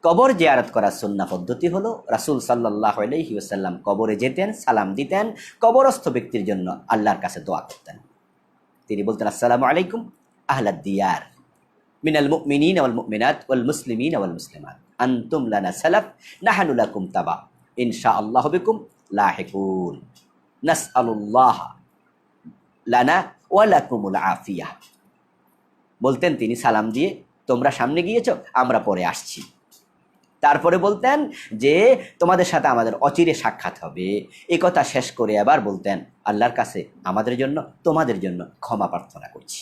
কবর জিয়ারত করার সুন্নাহ পদ্ধতি হলো, রাসূল সাল্লাল্লাহু আলাইহি ওয়াসাল্লাম কবরে যেতেন, সালাম দিতেন, কবরস্থ ব্যক্তির জন্য আল্লাহর কাছে দোয়া করতেন। তিনি বলতেন, আসসালামু আলাইকুম আহলাদ দিয়ার মিনাল মুমিনিন ওয়াল মুমিনাত ওয়াল মুসলিমিন ওয়াল মুসলিমাত আনতুম লানা সালাফ নাহনু লাকুম তাবা ইনশাআল্লাহু বিকুম লাহিকুন নাসআলুল্লাহ লানা ওয়া লাকুমুল আফিয়া। বলতেন তিনি সালাম দিয়ে, তোমরা সামনে গিয়েছো, আমরা পরে আসছি। তারপরে বলতেন যে তোমাদের সাথে আমাদের অচিরে সাক্ষাৎ হবে। এই কথা শেষ করে আবার বলতেন, আল্লাহর কাছে আমাদের জন্য তোমাদের জন্য ক্ষমা প্রার্থনা করছি।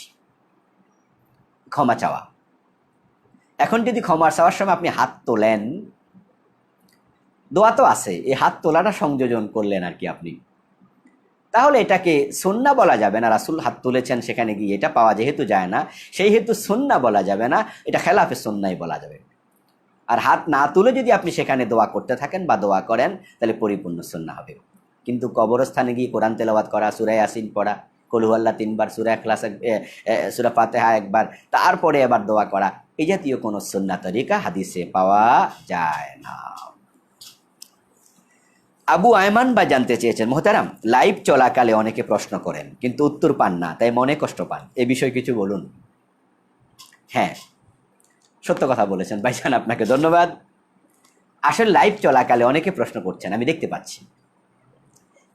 ক্ষমা চাওয়া। এখন যদি ক্ষমা চাওয়ার সময় আপনি হাত তোলেন, দোয়া তো আছে, এই হাত তোলাটা সংযোজন করলেন আর কি আপনি, তাহলে এটাকে সুন্নাহ বলা যাবে না। রাসূল হাত তুলেছেন, সেখানে গিয়ে এটা পাওয়া যেহেতু যায় না, সেই হেতু সুন্নাহ বলা যাবে না, এটা খেলাফে সুন্নাহই বলা যাবে। আর হাত না তুলে যদি আপনি সেখানে দোয়া করতে থাকেন বা দোয়া করেন, তাহলে পরিপূর্ণ সুন্নাহ হবে। কিন্তু কবরস্থানে গিয়ে কোরআন তেলাওয়াত করা, সূরা ইয়াসিন পড়া, কুল হুয়াল্লাহ 3 বার, সূরা ইখলাস, সূরা ফাতিহা 1 বার, তারপরে আবার দোয়া করা, এই জাতীয় কোনো সুন্নাহ তরিকা হাদিসে পাওয়া যায় না। আবু আয়মান বা জানতে চেয়েছেন, মোহতারাম, লাইভ চলাকালে অনেকে প্রশ্ন করেন কিন্তু উত্তর পান না, তাই মনে কষ্ট পান, এ বিষয়ে কিছু বলুন। হ্যাঁ, সত্য কথা বলেছেন ভাইজান, আপনাকে ধন্যবাদ। আসলে লাইভ চলাকালে অনেকে প্রশ্ন করছেন, আমি দেখতে পাচ্ছি,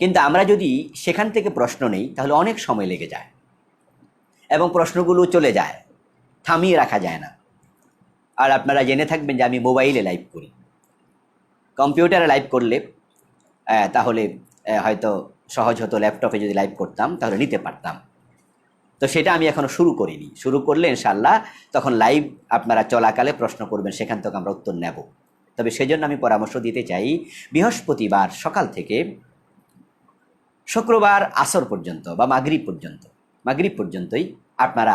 কিন্তু আমরা যদি সেখান থেকে প্রশ্ন নেই তাহলে অনেক সময় লেগে যায় এবং প্রশ্নগুলো চলে যায়, থামিয়ে রাখা যায় না। আর আপনারা জেনে থাকবেন যে আমি মোবাইলে লাইভ করি। কম্পিউটারে লাইভ করলে তাহলে হয়তো সহজ হতো, ল্যাপটপে যদি লাইভ করতাম তাহলে নিতে পারতাম। তো সেটা আমি এখনও শুরু করিনি। শুরু করলে ইনশাআল্লাহ তখন লাইভ আপনারা চলাকালে প্রশ্ন করবেন, সেখান থেকে আমরা উত্তর নেব। তবে সেজন্য আমি পরামর্শ দিতে চাই, বৃহস্পতিবার সকাল থেকে শুক্রবার আসর পর্যন্ত বা মাগরিব পর্যন্তই আপনারা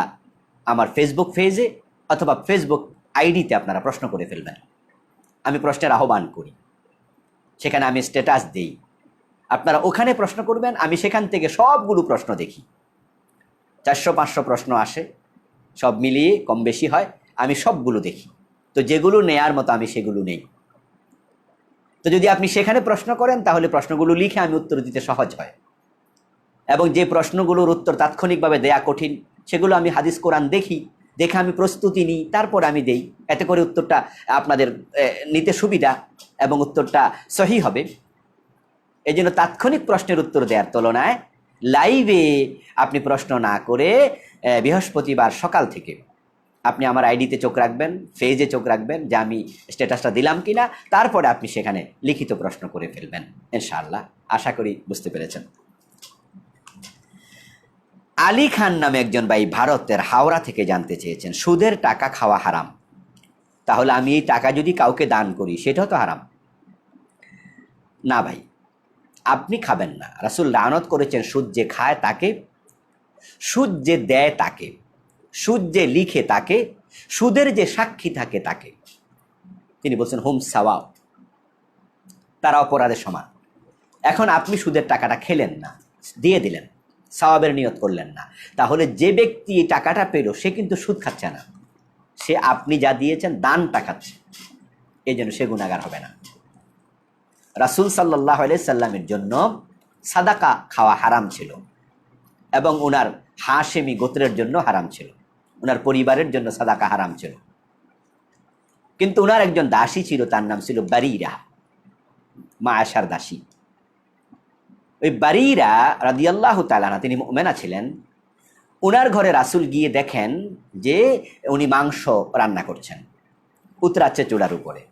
আমার ফেসবুক পেজে অথবা ফেসবুক আইডিতে আপনারা প্রশ্ন করে ফেলবেন। আমি প্রশ্নের আহ্বান করি, সেখানে আমি স্ট্যাটাস দেই, আপনারা ওখানে প্রশ্ন করবেন। আমি সেখান থেকে সবগুলো প্রশ্ন দেখি, 400-500 প্রশ্ন আসে, সব মিলিয়ে কম বেশি হয়, আমি সবগুলো দেখি। তো যেগুলো নেয়ার মতো আমি সেগুলো নেই। তো যদি আপনি সেখানে প্রশ্ন করেন তাহলে প্রশ্নগুলো লিখে আমি উত্তর দিতে সহজ হয়, এবং যে প্রশ্নগুলোর উত্তর তাৎক্ষণিকভাবে দেয়া কঠিন, সেগুলো আমি হাদিস কোরআন দেখে আমি প্রস্তুতি নিই, তারপর আমি দেই। এতে করে উত্তরটা আপনাদের নিতে সুবিধা এবং উত্তরটা সহি হবে। এই জন্য তাৎক্ষণিক প্রশ্নের উত্তর দেওয়ার তুলনায় লাইভে আপনি প্রশ্ন না করে বৃহস্পতিবার সকাল থেকে আপনি আমার আইডিতে চোখ রাখবেন, পেজে চোখ রাখবেন যে আমি স্ট্যাটাসটা দিলাম কিনা, তারপরে আপনি সেখানে লিখিত প্রশ্ন করে ফেলবেন ইনশাআল্লাহ। আশা করি বুঝতে পেরেছেন। আলী খান নামে একজন ভাই ভারতের হাওড়া থেকে জানতে চেয়েছেন, সুদের টাকা খাওয়া হারাম, তাহলে আমি এই টাকা যদি কাউকে দান করি সেটাও তো হারাম? না ভাই, আপনি খাবেন না। রাসূল লানত করেছেন সুদ যে খায় তাকে, সুদ যে দেয় তাকে, সুদ যে লিখে তাকে, সুদের যে সাক্ষী থাকে তাকে। তিনি বলছেন হুম সাওয়াও, তারা অপরাধের সমান। এখন আপনি সুদের টাকাটা খেলেন না, দিয়ে দিলেন, সওয়াবের নিয়ত করলেন না, তাহলে যে ব্যক্তি এই টাকাটা পেল সে কিন্তু সুদ খাচ্ছে না, সে আপনি যা দিয়েছেন দানটা খাচ্ছে, এই জন্য সে গুনাহগার হবে না। রাসূল সাল্লাল্লাহু আলাইহি সাল্লামের জন্য সাদাকা খাওয়া হারাম ছিল এবং ওনার হাশেমি গোত্রের জন্য হারাম ছিল, ওনার পরিবারের জন্য সাদাকা হারাম ছিল। কিন্তু ওনার একজন দাসী ছিল, তার নাম ছিল বারিরা, মা আয়েশার দাসী। ওই বারিরা রাদিয়াল্লাহু তাআলা আনহা, তিনি মুমিনা ছিলেন। ওনার ঘরে রাসূল গিয়ে দেখেন যে উনি মাংস রান্না করছেন, উতরাচ্ছে চুলার উপরে।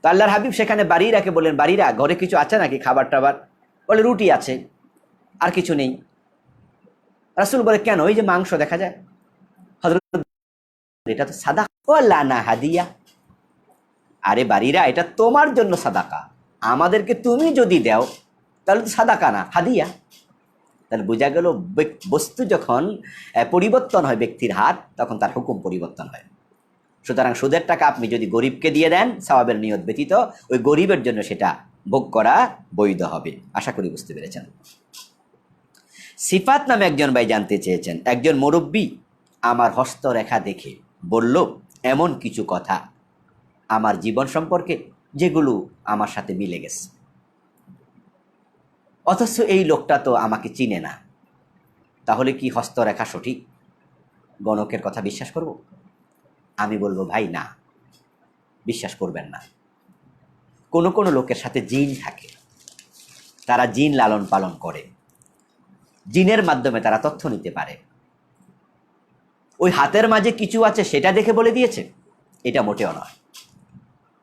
তো আল্লাহর হাবিব সেখানে বারিরাকে বললেন, বারিরা ঘরে কিছু আছে নাকি খাবার টাবার? বলে রুটি আছে, আর কিছু নেই। রাসূল বলে কেন, ওই যে মাংস দেখা যায়। হযরত, এটা তো সাদাকা, ওয়ালা না হাদিয়া। আরে বারিরা, এটা তোমার জন্য সাদাকা, আমাদেরকে তুমি যদি দাও তাহলে তো সাদাকা না, হাদিয়া। তাহলে বোঝা গেল বস্তু যখন পরিবর্তন হয় ব্যক্তির হাত, তখন তার হুকুম পরিবর্তন হয়। সুতরাং সুদের টাকা আপনি যদি গরিবকে দিয়ে দেন সওয়াবের নিয়ত ব্যতীত, ওই গরিবের জন্য সেটা ভোগ করা বৈধ হবে। আশা করি বুঝতে পেরেছেন। সিফাত নামে একজন ভাই জানতে চেয়েছেন, একজন মুরব্বী আমার হস্তরেখা দেখে বলল এমন কিছু কথা আমার জীবন সম্পর্কে যেগুলো আমার সাথে মিলে গেছে, অথচ এই লোকটা তো আমাকে চিনে না। তাহলে কি হস্তরেখা সঠিক? গণকের কথা বিশ্বাস করব? আমি বলবো ভাই না, বিশ্বাস করবেন না। কোনো কোনো লোকের সাথে জিন থাকে, তারা জিন লালন পালন করে, জিনের মাধ্যমে তারা তথ্য নিতে পারে। ওই হাতের মাঝে কিছু আছে সেটা দেখে বলে দিয়েছে, এটা মোটেও নয়।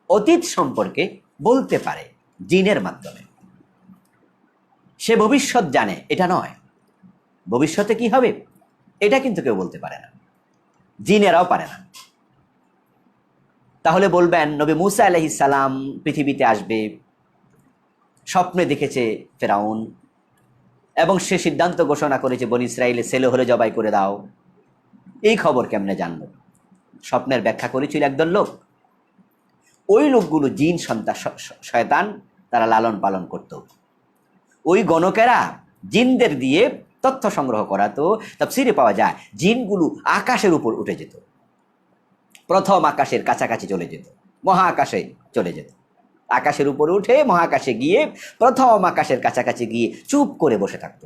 অতীত সম্পর্কে বলতে পারে জিনের মাধ্যমে, সে ভবিষ্যৎ জানে, এটা নয়। ভবিষ্যতে কি হবে এটা কিন্তু কেউ বলতে পারে না, জিনেরাও পারে না। তাহলে বলবেন নবী মুসা আলাইহিস সালাম পৃথিবীতে আসবে, স্বপ্নে দেখেছে ফেরাউন, এবং সে সিদ্ধান্ত ঘোষণা করেছে বনী ইসরাইলের ছেলে হলে জবাই করে দাও। এই খবর কেমনে জানলো? স্বপ্নের ব্যাখ্যা করেছিল একদল লোক। ওই লোকগুলো জিন সন্তান, শয়তান, তারা লালন পালন করত। ওই গণকেরা জিনদের দিয়ে তথ্য সংগ্রহ করাতো। তাফসীরে পাওয়া যায় জিনগুলো আকাশের উপর উঠে যেত, প্রথম আকাশের কাছাকাছি চলে যেত, মহাকাশে চলে যেত। আকাশের উপরে উঠে মহাকাশে গিয়ে প্রথম আকাশের কাছাকাছি গিয়ে চুপ করে বসে থাকতো।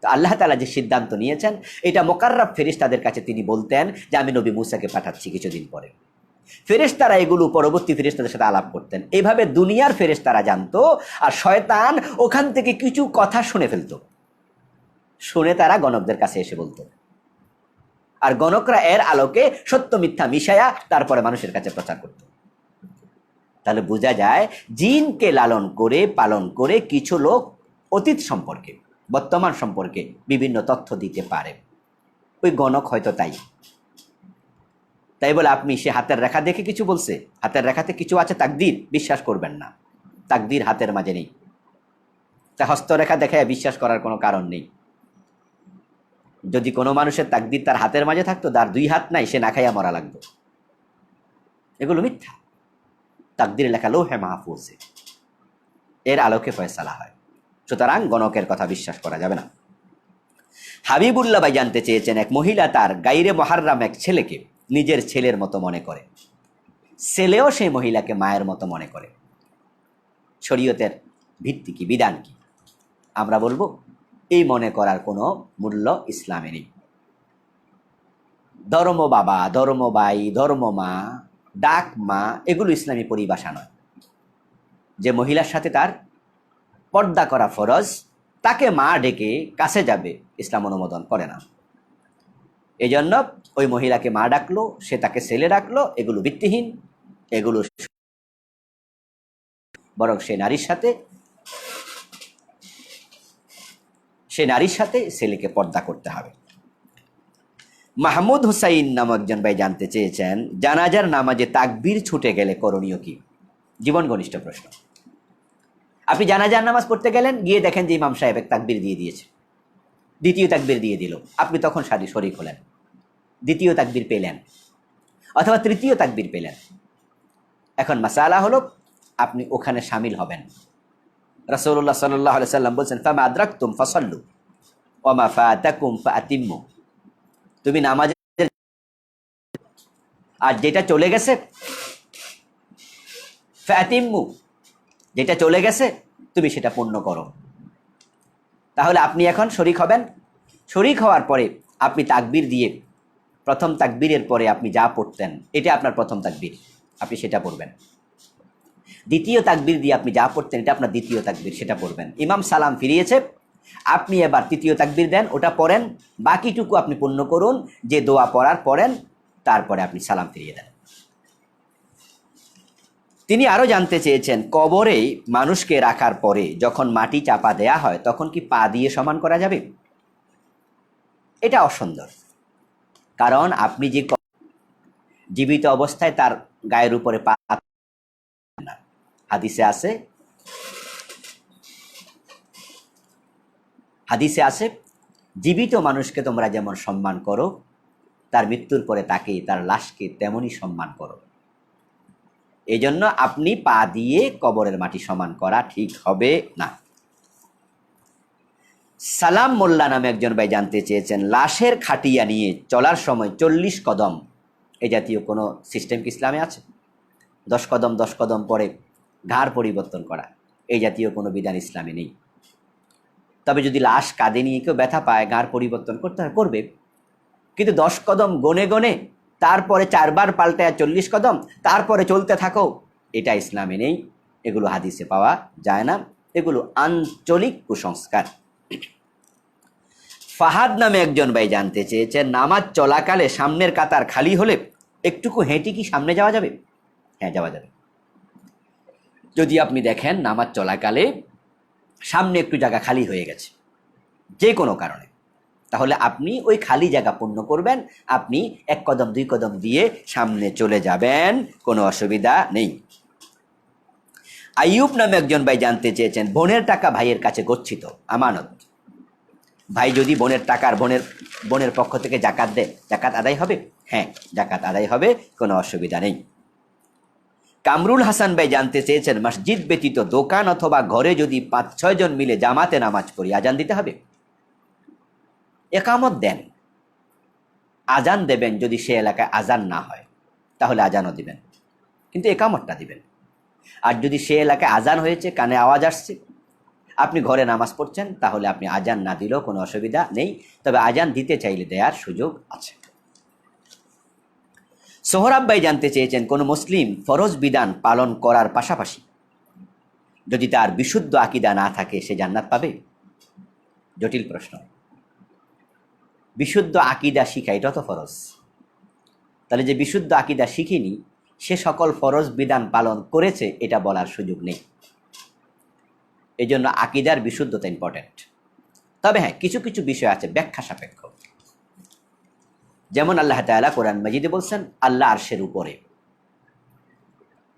তো আল্লাহ তাআলা যে সিদ্ধান্ত নিয়েছেন, এটা মুকাররাব ফেরেশতাদের কাছে তিনি বলতেন যে আমি নবী মুসাকে পাঠাচ্ছি কিছুদিন পরে। ফেরেশতারা এগুলো পরবর্তী ফেরেশতাদের সাথে আলাপ করতেন। এইভাবে দুনিয়ার ফেরেশতারা জানতো, আর শয়তান ওখান থেকে কিছু কথা শুনে ফেলতো, শুনে তারা গণকদের কাছে এসে বলতো, আর গণকরা এর আলোকে সত্য মিথ্যা মিশায়া তারপরে মানুষের কাছে প্রচার করত। তাহলে বোঝা যায় জিনকে লালন করে পালন করে কিছু লোক অতীত সম্পর্কে, বর্তমান সম্পর্কে বিভিন্ন তথ্য দিতে পারে। ওই গণক হয়তো তাই বলে আপনি সে হাতের রেখা দেখে কিছু বলছে, হাতের রেখাতে কিছু আছে তাকদীর, বিশ্বাস করবেন না। তাকদীর হাতের মাঝে নেই, তা হস্তরেখা দেখে বিশ্বাস করার কোনো কারণ নেই। যদি কোনো মানুষের তাকদীর তার হাতের মাঝে থাকতো, তার দুই হাত নাই, সে না খাইয়া মরা লাগতো। এগুলো মিথ্যা। তাকদীর লেখা লৌহে মাহফুজে, এর আলোকে ফয়সালা হয়। সুতরাং গণকের কথা বিশ্বাস করা যাবে না। হাবিবুল্লাহ ভাই জানতে চেয়েছেন, এক মহিলা তার গাইরে মুহাররাম এক ছেলেকে নিজের ছেলের মতো মনে করে, ছেলেও সেই মহিলাকে মায়ের মতো মনে করে। শরীয়তের ভিত্তি কি, বিধান কি? আমরা বলবো এই মনে করার কোনো মূল্য ইসলামে নেই। ধর্ম বাবা, ধর্ম ভাই, ধর্ম মা, ডাক মা, এগুলো ইসলামী পরিভাষা নয়। যে মহিলার সাথে তার পর্দা করা ফরজ, তাকে মা ডেকে কাছে যাবে, ইসলাম অনুমোদন করে না। এই জন্য ওই মহিলাকে মা ডাকলো, সে তাকে ছেলে ডাকলো, এগুলো ভিত্তিহীন। এগুলো বরং সে নারীর সাথে ছেলেকে পর্দা করতে হবে। মাহমুদ হুসাইন নামক একজন ভাই জানতে চেয়েছেন, জানাজার নামাজে তাকবীর ছুটে গেলে করণীয় কি? জীবন ঘনিষ্ঠ প্রশ্ন। আপনি জানাজার নামাজ পড়তে গেলেন, গিয়ে দেখেন যে ইমাম সাহেব এক তাকবীর দিয়ে দিয়েছে, দ্বিতীয় তাকবীর দিয়ে দিল, আপনি তখন শরীক হলেন, দ্বিতীয় তাকবীর পেলেন অথবা তৃতীয় তাকবীর পেলেন। এখন মাসালা হলো আপনি ওখানে শামিল হবেন। রাসূলুল্লাহ সাল্লাল্লাহু আলাইহি সাল্লাম বলেছেন, ফামা আদরাকতুম ফাসাল্লু ওয়া মা ফাতাকুম ফাআতিম্মু। তুমি নামাজে, আর যেটা চলে গেছে ফাআতিম্মু, যেটা চলে গেছে তুমি সেটা পূর্ণ করো। তাহলে আপনি এখন শরিক হবেন। শরিক হওয়ার পরে আপনি তাকবীর দিয়ে, প্রথম তাকবীরের পরে আপনি যা পড়তেন এটা আপনার প্রথম তাকবীর, আপনি সেটা পড়বেন। দ্বিতীয় তাকবীর দিয়ে আপনি যা পড়তেন এটা আপনার দ্বিতীয় তাকবীর, সেটা পড়বেন। ইমাম সালাম ফিরিয়েছে, আপনি এবার তৃতীয় তাকবীর দেন, ওটা পড়েন। বাকিটুকু আপনি পূর্ণ করুন, যে দোয়া পড়ার পড়েন, তারপরে আপনি সালাম ফিরিয়ে দেন। তিনি আরও জানতে চেয়েছেন, কবরে মানুষকে রাখার পরে যখন মাটি চাপা দেয়া হয় তখন কি পা দিয়ে সমান করা যাবে? এটা অসুন্দর, কারণ আপনি যে জীবিত অবস্থায় তার গায়ের উপরে পা না। হাদিসে আছে জীবিত মানুষকে তোমরা যেমন সম্মান করো, তার মৃত্যুর পরে তাকে, তার লাশকে তেমনই সম্মান করো। এই জন্য আপনি পা দিয়ে কবরের মাটি সমান করা ঠিক হবে না। সালাম মোল্লা নামে একজন ভাই জানতে চেয়েছেন, লাশের খাটিয়া নিয়ে চলার সময় 40 কদম, এই জাতীয় কোনো সিস্টেম কি ইসলামে আছে? 10 কদম 10 কদম পরে ঘাড় পরিবর্তন করা, এই জাতীয় কোনো বিধান ইসলামে নেই। তবে যদি লাশ কাঁধে নিয়ে কেউ ব্যথা পায়, ঘাড় পরিবর্তন করতে করবে, কিন্তু 10 কদম গনে গনে তারপরে 4 বার পাল্টায় 40 কদম তারপরে চলতে থাকো, এটা ইসলামে নেই। এগুলো হাদিসে পাওয়া যায় না, এগুলো আঞ্চলিক কুসংস্কার। ফাহাদ নামে একজন ভাই জানতে চেয়েছেন, নামাজ চলাকালে সামনের কাতার খালি হলে একটুকু হেঁটে কি সামনে যাওয়া যাবে? হ্যাঁ, যাওয়া যাবে। যদি আপনি দেখেন নামাজ চলাকালে সামনে একটু জায়গা খালি হয়ে গেছে যে কোনো কারণে, তাহলে আপনি ওই খালি জায়গা পূর্ণ করবেন, আপনি 1 কদম 2 কদম দিয়ে সামনে চলে যাবেন, কোনো অসুবিধা নেই। আইয়ুব নামে একজন ভাই জানতে চেয়েছেন, বোনের টাকা ভাইয়ের কাছে গচ্ছিত আমানত, ভাই যদি বোনের টাকার বোনের পক্ষ থেকে জাকাত দেয়, জাকাত আদায় হবে? হ্যাঁ, জাকাত আদায় হবে, কোনো অসুবিধা নেই। কামরুল হাসান ভাই জানতে চেয়েছেন, মসজিদ ব্যতীত দোকান অথবা ঘরে যদি 5-6 জন মিলে জামাতে নামাজ পড়ি আজান দিতে হবে? একামত দেন, আজান দেবেন। যদি সে এলাকায় আজান না হয় তাহলে আজানও দিবেন, কিন্তু একামতটা দিবেন। আর যদি সে এলাকায় আজান হয়েছে, কানে আওয়াজ আসছে, আপনি ঘরে নামাজ পড়ছেন, তাহলে আপনি আজান না দিলেও কোনো অসুবিধা নেই, তবে আজান দিতে চাইলে দেওয়ার সুযোগ আছে। সোহরাব ভাই জানতে চেয়েছেন, কোনো মুসলিম ফরজ বিধান পালন করার পাশাপাশি যদি তার বিশুদ্ধ আকীদা না থাকে সে জান্নাত পাবে? জটিল প্রশ্ন। বিশুদ্ধ আকীদা শিখা এটা তো ফরজ, তাহলে যে বিশুদ্ধ আকীদা শিখিনি সে সকল ফরজ বিধান পালন করেছে এটা বলার সুযোগ নেই। এই জন্য আকীদার বিশুদ্ধতা ইম্পর্টেন্ট। তবে হ্যাঁ, কিছু কিছু বিষয় আছে ব্যাখ্যা সাপেক্ষ। যেমন আল্লাহ তাআলা কোরআন মাজিদে বলছেন আল্লাহ আরশের উপরে,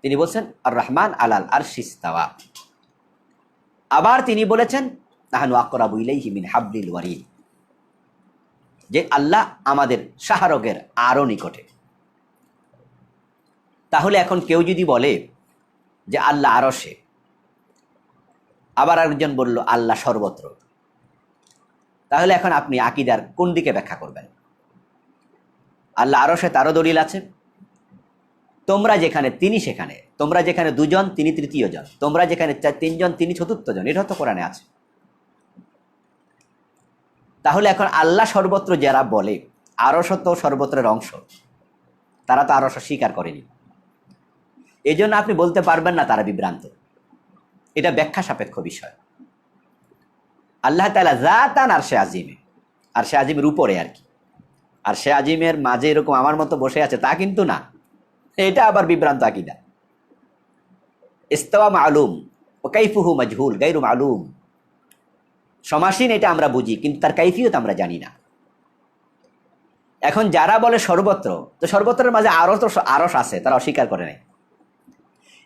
তিনি বলছেন আর রহমান আলাল আরশি ইস্তাওয়া। আবার তিনি বলেছেন নাহনু আকরাবু ইলাইহি মিন হাবলিল ওয়ারিদ, যে আল্লাহ আমাদের শাহরগের আরো নিকটে। তাহলে এখন কেউ যদি বলে যে আল্লাহ আরশে, আবার আরেকজন বলল আল্লাহ সর্বত্র, তাহলে এখন আপনি আকীদার কোন দিকে ব্যাখ্যা করবেন? আল্লাহ আরশে তারও দলিল আছে, তোমরা যেখানে তিনি সেখানে, তোমরা যেখানে 2 জন তিনি তৃতীয় জন, তোমরা যেখানে 3 জন তিনি চতুর্থ জন, এটাও তো কোরআনে আছে। তাহলে এখন আল্লাহ সর্বত্র যারা বলে, আরশ তো সর্বত্রের অংশ, তারা তো আরশ স্বীকার করেনি। এই জন্য আপনি বলতে পারবেন না তারা বিভ্রান্ত, এটা ব্যাখ্যা সাপেক্ষ বিষয়। আল্লাহ তাআলা জাতান আরশে আজিমে, আরশে আজিমের উপরে আর কি, আরশে আজিমের মাঝে এরকম আমার মতো বসে আছে তা কিন্তু না, এটা আবার বিভ্রান্ত আকীদা। ইস্তাওয়া মালুম ওয়া কাইফুহু মাজহুল গায়রু মালুম, সমাসীন এটা আমরা বুঝি, কিন্তু তার কাইফিয়ত আমরা জানি না। এখন যারা বলে সর্বত্র, তো সর্বত্রের মাঝে আরো তো আরশ আছে, তারা অস্বীকার করে নাই।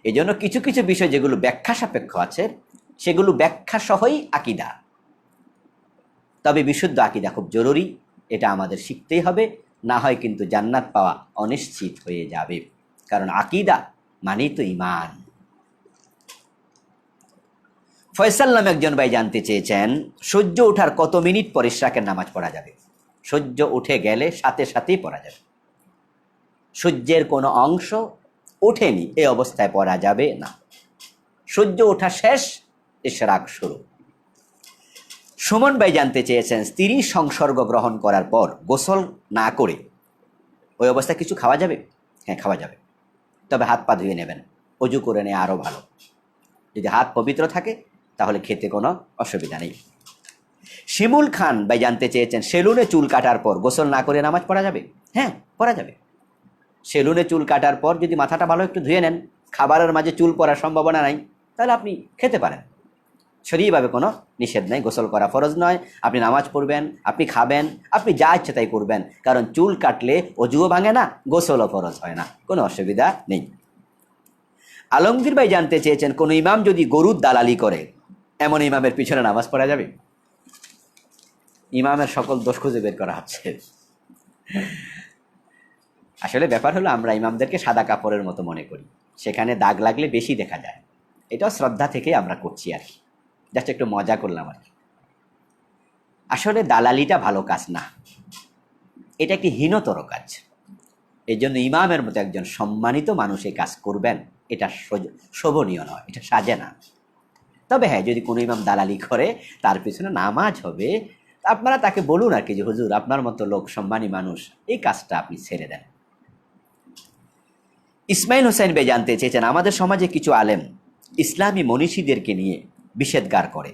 এই জন্য কিছু কিছু বিষয় যেগুলো ব্যাখ্যা সাপেক্ষ আছে সেগুলো ব্যাখ্যা সহই আকীদা। তবে বিশুদ্ধ আকীদা খুব জরুরি, এটা আমাদের শিখতেই হবে, না হয় কিন্তু জান্নাত পাওয়া অনিশ্চিত হয়ে যাবে, কারণ আকীদা মানেই তো ঈমান। ফয়সাল নামে একজন ভাই জানতে চেয়েছেন, সূর্য ওঠার কত মিনিট পর ইশরাকের নামাজ পড়া যাবে? সূর্য উঠে গেলে সাথে সাথেই পড়া যাবে। সূর্যের কোনো অংশ ওঠেনি এই অবস্থায় পড়া যাবে না। সূর্য ওঠা শেষ, ইশরাক শুরু। সুমন ভাই জানতে চেয়েছেন, স্ত্রী সংসর্গ গ্রহণ করার পর গোসল না করে ওই অবস্থায় কিছু খাওয়া যাবে? হ্যাঁ, খাওয়া যাবে, তবে হাত পা ধুয়ে নেবেন, অজু করে নেওয়া আরও ভালো। যদি হাত পবিত্র থাকে তাহলে খেতে কোনো অসুবিধা নেই। শিমুল খান ভাই জানতে চেয়েছেন, সেলুনে চুল কাটার পর গোসল না করে নামাজ পড়া যাবে? হ্যাঁ, পড়া যাবে। সেলুনে চুল কাটার পর যদি মাথাটা ভালো একটু ধুয়ে নেন, খাবারের মাঝে চুল পড়ার সম্ভাবনা নাই, তাহলে আপনি খেতে পারেন। শরীরভাবে কোনো নিষেধ নেই, গোসল করা ফরজ নয়। আপনি নামাজ পড়বেন, আপনি খাবেন, আপনি যা ইচ্ছে তাই করবেন, কারণ চুল কাটলে অজুও ভাঙে না, গোসলও ফরজ হয় না, কোনো অসুবিধা নেই। আলমগীর ভাই জানতে চেয়েছেন, কোনো ইমাম যদি গরুর দালালি করে এমন ইমামের পিছনে নামাজ পড়া যাবে? ইমামের সকল দোষ খুঁজে বের করা হচ্ছে। আসলে ব্যাপার হলো, আমরা ইমামদেরকে সাদা কাপড়ের মতো মনে করি, সেখানে দাগ লাগলে বেশি দেখা যায়। এটাও শ্রদ্ধা থেকে আমরা করছি আর কি, জাস্ট একটু মজা করলাম আর কি। আসলে দালালিটা ভালো কাজ না, এটা একটি হীনতর কাজ। এই জন্য ইমামের মতো একজন সম্মানিত মানুষ এই কাজ করবেন, এটা শোভনীয় নয়, এটা সাজে না। তবে হ্যাঁ, যদি কোনো ইমাম দালালি করে তার পিছনে নামাজ হবে, আপনারা তাকে বলুন আর কি, যে হুজুর, আপনার মতো লোক, সম্মানী মানুষ, এই কাজটা আপনি ছেড়ে দেন। ইসমাইল হোসেন ভাই জানতে চেয়েছেন, আমাদের সমাজে কিছু আলেম ইসলামী মনীষীদেরকে নিয়ে বিষেধগার করে,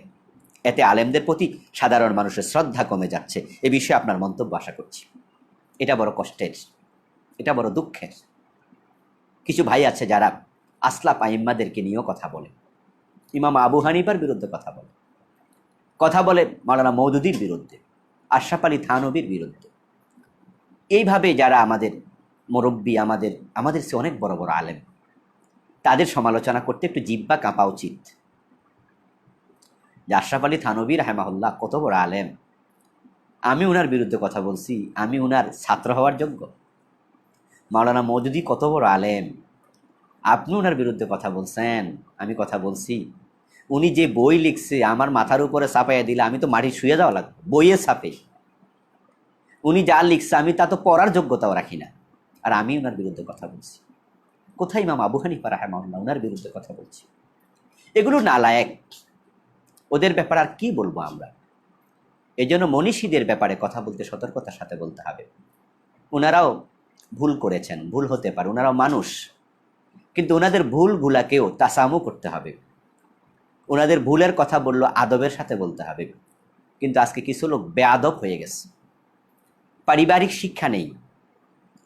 এতে আলেমদের প্রতি সাধারণ মানুষের শ্রদ্ধা কমে যাচ্ছে। এ বিষয়ে আপনার মন্তব্য আশা করছি। এটা বড় কষ্টের, এটা বড় দুঃখের। কিছু ভাই আছে যারা আসলাফ আইম্মাদেরকে নিয়েও কথা বলে, ইমাম আবু হানিফার বিরুদ্ধে কথা বলে মাওলানা মওদুদির বিরুদ্ধে, আশরাফ আলী থানভীর বিরুদ্ধে। এইভাবে যারা আমাদের মুরব্বী, আমাদের সে অনেক বড় বড় আলেম, তাদের সমালোচনা করতে একটু জিহ্বা কাঁপা উচিত। যে আশরাফ আলী থানভী রাহিমাহুল্লাহ কত বড় আলেম, আমি উনার বিরুদ্ধে কথা বলছি, আমি উনার ছাত্র হওয়ার যোগ্য? মাওলানা মওদুদি কত বড় আলেম, আপনি উনার বিরুদ্ধে কথা বলছেন, আমি কথা বলছি? উনি যে বই লিখছে আমার মাথার উপরে চাপাইয়া দিলে আমি তো মাটি শুয়ে যাওয়া লাগবে, বইয়ের ছাপে। উনি যা লিখছে আমি তা তো পড়ার যোগ্যতাও রাখি না, আর আমি উনার বিরুদ্ধে কথা বলছি। কোথায় ইমাম আবু হানিফা রাহিমাহুল্লাহ, উনার বিরুদ্ধে কথা বলছি? এগুলো নালায়েক, ওদের ব্যাপারে আর কি বলবো আমরা। এই জন্য মনীষীদের ব্যাপারে কথা বলতে সতর্কতার সাথে বলতে হবে। ওনারাও ভুল করেছেন, ভুল হতে পারে, ওনারাও মানুষ, কিন্তু ওনাদের ভুলগুলাকেও তাসামু করতে হবে। ওনাদের ভুলের কথা বললো আদবের সাথে বলতে হবে। কিন্তু আজকে কিছু লোক বেআদব হয়ে গেছে, পারিবারিক শিক্ষা নেই।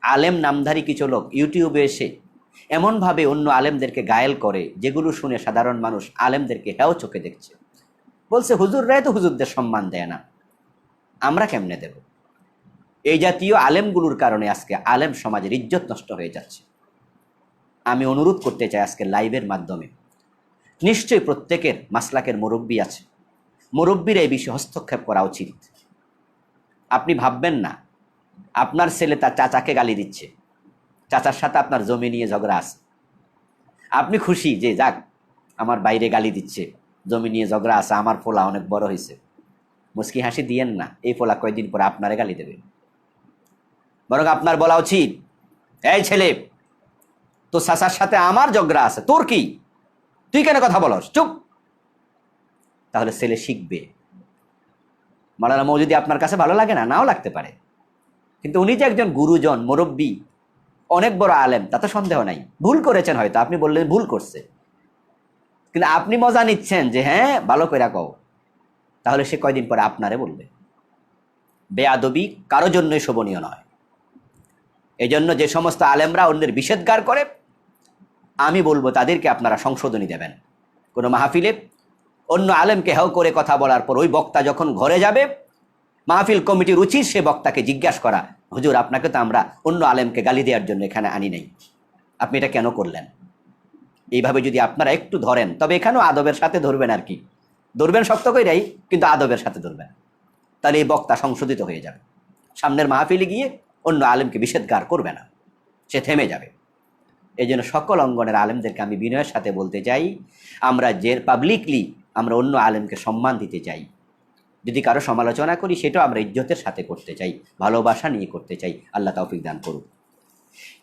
আলেম নামধারী কিছু লোক ইউটিউবে এসে এমনভাবে অন্য আলেমদেরকে গায়েল করে, যেগুলো শুনে সাধারণ মানুষ আলেমদেরকে হেও চোখে দেখছে, বলছে হুজুররাই তো হুজুরদের সম্মান দেয় না, আমরা কেমনে দেব? এই জাতীয় আলেমগুলোর কারণে আজকে আলেম সমাজের ইজ্জত নষ্ট হয়ে যাচ্ছে। আমি অনুরোধ করতে চাই আজকে লাইভের মাধ্যমে, নিশ্চয়ই প্রত্যেকের মাসলাকের মুরব্বী আছে, মুরব্বীর এই বিষয়ে হস্তক্ষেপ করা উচিত। আপনি ভাববেন না আপনার ছেলে তার চাচাকে গালি দিচ্ছে, চাচার সাথে আপনার জমি নিয়ে ঝগড়া আছে, আপনি খুশি যে যাক আমার বাইরে গালি দিচ্ছে, জমি নিয়ে ঝগড়া আছে, আমার পোলা অনেক বড় হয়েছে। মুস্কি হাসি দিয়েন না, এই পোলা কয়েকদিন পরে আপনারে গালি দেবে। বরং আপনার বলা উচিত, এই ছেলে, তো চাচার সাথে আমার ঝগড়া আছে, তোর কি, তুই কেন কথা বলস, চুপ। তাহলে ছেলে শিখবে। মাওলানা মওদুদি আপনার কাছে ভালো লাগে না, নাও লাগতে পারে, কিন্তু উনি যে একজন গুরুজন, মুরব্বী, অনেক বড় আলেম, তাতে সন্দেহ নাই। ভুল করেছেন হয়তো, আপনি বললেন ভুল করছে, কিন্তু আপনি মজা নিচ্ছেন যে হ্যাঁ ভালো করে কও, তাহলে সে কয়দিন পরে আপনারে বলবে। বেয়াদবি কারো জন্যই শোভনীয় নয়। এই জন্য যে সমস্ত আলেমরা অন্যের বিষেধগার করে, আমি বলবো তাদেরকে আপনারা সংশোধনী দেবেন। কোনো মাহফিলে অন্য আলেমকে হেও করে কথা বলার পর ওই বক্তা যখন ঘরে যাবে, মাহফিল কমিটির উচিত সে বক্তাকে জিজ্ঞাসা করা, হুজুর আপনাকে তো আমরা অন্য আলেমকে গালি দেওয়ার জন্য এখানে আনি নাই, আপনি এটা কেন করলেন? এইভাবে যদি আপনারা একটু ধরেন, তবে এখানেও আদবের সাথে ধরবেন আর কি, ধরবেন শক্ত করেই, কিন্তু আদবের সাথে ধরবেন, তাহলে এই বক্তা সংশোধিত হয়ে যাবে। সামনের মাহফিলে গিয়ে অন্য আলেমকে বিষেধগার করবে না, সে থেমে যাবে। এই জন্য সকল অঙ্গনের আলেমদেরকে আমি বিনয়ের সাথে বলতে চাই, আমরা যে পাবলিকলি আমরা অন্য আলেমকে সম্মান দিতে চাই, যদি কারো সমালোচনা করি সেটাও আমরা ইজ্জতের সাথে করতে চাই, ভালোবাসা নিয়ে করতে চাই। আল্লাহ তৌফিক দান করুন।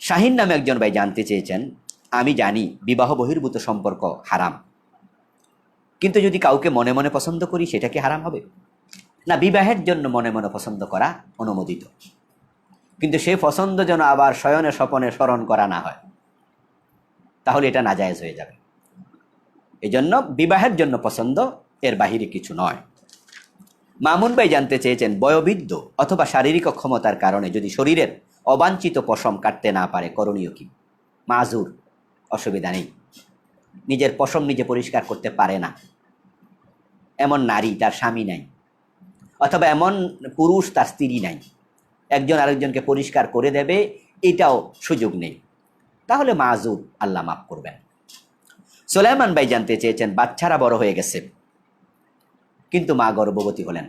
শাহিন নামে একজন ভাই জানতে চেয়েছেন, আমি জানি বিবাহ বহির্ভূত সম্পর্ক হারাম, কিন্তু যদি কাউকে মনে মনে পছন্দ করি সেটা কি হারাম হবে? না, বিবাহের জন্য মনে মনে পছন্দ করা অনুমোদিত, কিন্তু সেই পছন্দ যেন আবার শয়নে স্বপনে স্মরণ করা না হয়, তাহলে এটা নাজায়েজ হয়ে যাবে। এই জন্য বিবাহের জন্য পছন্দ, এর বাহিরে কিছু নয়। মামুন ভাই জানতে চেয়েছেন, বয়োবৃদ্ধ অথবা শারীরিক অক্ষমতার কারণে যদি শরীরের অবাঞ্ছিত পশম কাটতে না পারে করণীয় কি? মাজুর, অসুবিধা নেই। নিজের পশম নিজে পরিষ্কার করতে পারে না এমন নারী, তার স্বামী নাই, অথবা এমন পুরুষ তার স্ত্রী নাই, একজন আরেকজনকে পরিষ্কার করে দেবে এটাও সুযোগ নেই, তাহলে মাজুর, আল্লাহ মাফ করবেন। সুলাইমান ভাই জানতে চেয়েছেন, বাচ্চারা বড় হয়ে গেছে কিন্তু মা গর্ভবতী হলেন,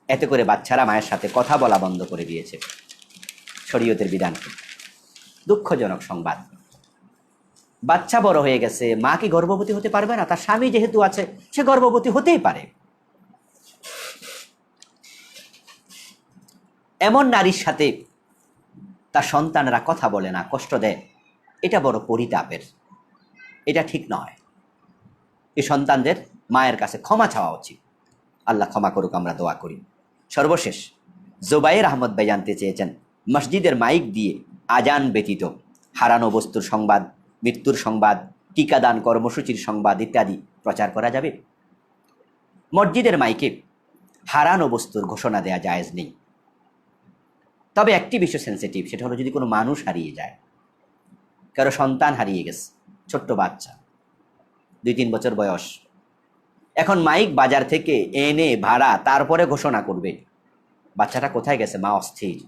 এতে করে বাচ্চারা মায়ের সাথে কথা বলা বন্ধ করে দিয়েছে, শরীয়তের বিধান কি? দুঃখজনক সংবাদ। বাচ্চা বড় হয়ে গেছে, মা কি গর্ভবতী হতে পারবে না? তার স্বামী যেহেতু আছে, সে গর্ভবতী হতেই পারে। এমন নারীর সাথে তার সন্তানরা কথা বলে না, কষ্ট দেয়, এটা বড় পরিতাপের, এটা ঠিক নয়। এই সন্তানদের মায়ের কাছে ক্ষমা চাওয়া উচিত। আল্লাহ ক্ষমা করুক, আমরা দোয়া করি। সর্বশেষ জুবাইর আহমদ ভাই জানতে চেয়েছেন, মসজিদের মাইক দিয়ে আজান ব্যতীত হারানো বস্তুর সংবাদ, মৃত্যুর সংবাদ, টিকাদান কর্মসূচির সংবাদ ইত্যাদি প্রচার করা যাবে? মসজিদের মাইকে হারানো বস্তুর ঘোষণা দেয়া জায়েজ নেই, তবে একটি বিষয় সেন্সিটিভ, সেটা হলো যদি কোনো মানুষ হারিয়ে যায়, কারো সন্তান হারিয়ে গেছে, ছোট্ট বাচ্চা 2-3 বছর বয়স, এখন মাইক বাজার থেকে এনে ভাড়া তারপরে ঘোষণা করবে, বাচ্চাটা কোথায় গেছে, মা অস্থির।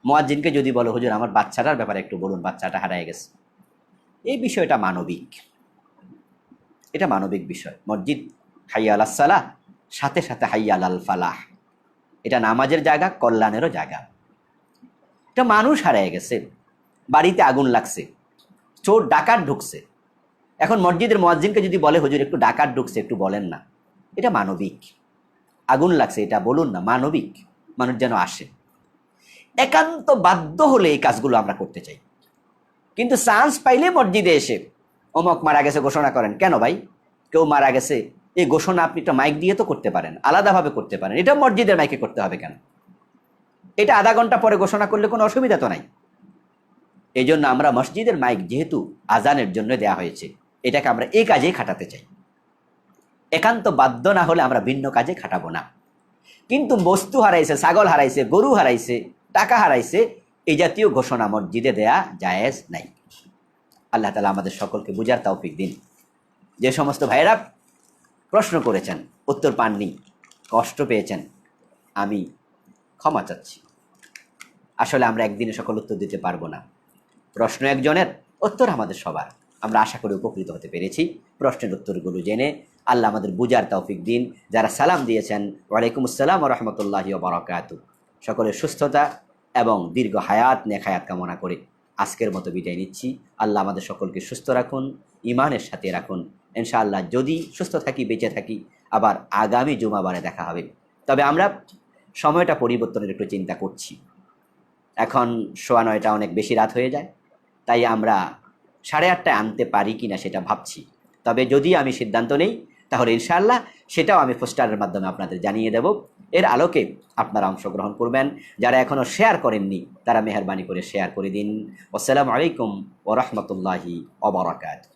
মুয়াজ্জিনকে যদি বলো, হুজুর আমার বাচ্চাটার ব্যাপারে একটু বলুন, বাচ্চাটা হারিয়ে গেছে, এই বিষয়টা মানবিক, এটা মানবিক বিষয়। মসজিদ হাইয়া আলাস সালাহ, সাথে সাথে হাইয়া আলাল ফালাহ, এটা নামাজের জায়গা, কল্যাণেরও জায়গা। এটা মানুষ হারিয়ে গেছে, বাড়িতে আগুন লাগছে, চোর ডাকাত ঢুকছে, এখন মসজিদের মুয়াজ্জিনকে যদি বলে, হুজুর একটু ডাকাত ঢুকছে, একটু বলেন না, এটা মানবিক। আগুন লাগছে, এটা বলুন না, মানবিক, মানুষ যেন আসে। একান্ত বাধ্য হলে এই কাজগুলো আমরা করতে চাই, কিন্তু চান্স পাইলে মসজিদে এসে অমুক মারা গেছে ঘোষণা করেন, কেন ভাই? কেউ মারা গেছে, এই ঘোষণা আপনি একটা মাইক দিয়ে তো করতে পারেন, আলাদাভাবে করতে পারেন, এটা মসজিদের মাইকে করতে হবে কেন? এটা আধা ঘন্টা পরে ঘোষণা করলে কোনো অসুবিধা তো নাই। এই জন্য আমরা মসজিদের মাইক যেহেতু আজানের জন্য দেয়া হয়েছে, এটাকে আমরা এই কাজেই খাটাতে চাই। একান্ত বাধ্য না হলে আমরা ভিন্ন কাজে খাটাবো না। কিন্তু বস্তু হারাইছে, ছাগল হারাইছে, গরু হারাইছে, টাকা হারাইছে, এই জাতীয় ঘোষণা মসজিদে দেয়া জায়েজ নাই। আল্লাহ তাআলা আমাদের সকলকে বুঝার তৌফিক দিন। যে সমস্ত ভাইয়েরা প্রশ্ন করেছেন, উত্তর পাননি, কষ্ট পেয়েছেন, আমি ক্ষমা চাচ্ছি। আসলে আমরা একদিনে সকল উত্তর দিতে পারবো না, প্রশ্ন একজনের, উত্তর আমাদের সবার। আমরা আশা করি উপকৃত হতে পেরেছি প্রশ্নের উত্তরগুলো জেনে। আল্লাহ আমাদের বুঝার তৌফিক দিন। যারা সালাম দিয়েছেন, ওয়ালাইকুম আসসালাম ওয়া রাহমাতুল্লাহি ওয়া বারাকাতুহু, সকলের সুস্থতা এবং দীর্ঘ হায়াত, নেক হায়াত কামনা করে আজকের মতো বিদায় নিচ্ছি। আল্লাহ আমাদের সকলকে সুস্থ রাখুন, ইমানের সাথে রাখুন। ইনশাআল্লাহ যদি সুস্থ থাকি, বেঁচে থাকি, আবার আগামী জুমাবারে দেখা হবে। তবে আমরা সময়টা পরিবর্তনের একটু চিন্তা করছি। এখন 9:15 অনেক বেশি রাত হয়ে যায়, তাই আমরা 8:30টায় আনতে পারি কিনা সেটা ভাবছি। তবে যদি আমি সিদ্ধান্ত নেই, তাহলে ইনশাআল্লাহ সেটাও আমি পোস্টারের মাধ্যমে আপনাদের জানিয়ে দেব। এর আলোকে আপনারা অংশগ্রহণ করবেন। যারা এখনও শেয়ার করেননি, তারা মেহরবানি করে শেয়ার করে দিন। আসসালামু আলাইকুম ওয়া রাহমাতুল্লাহি ওয়া বারাকাতুহু।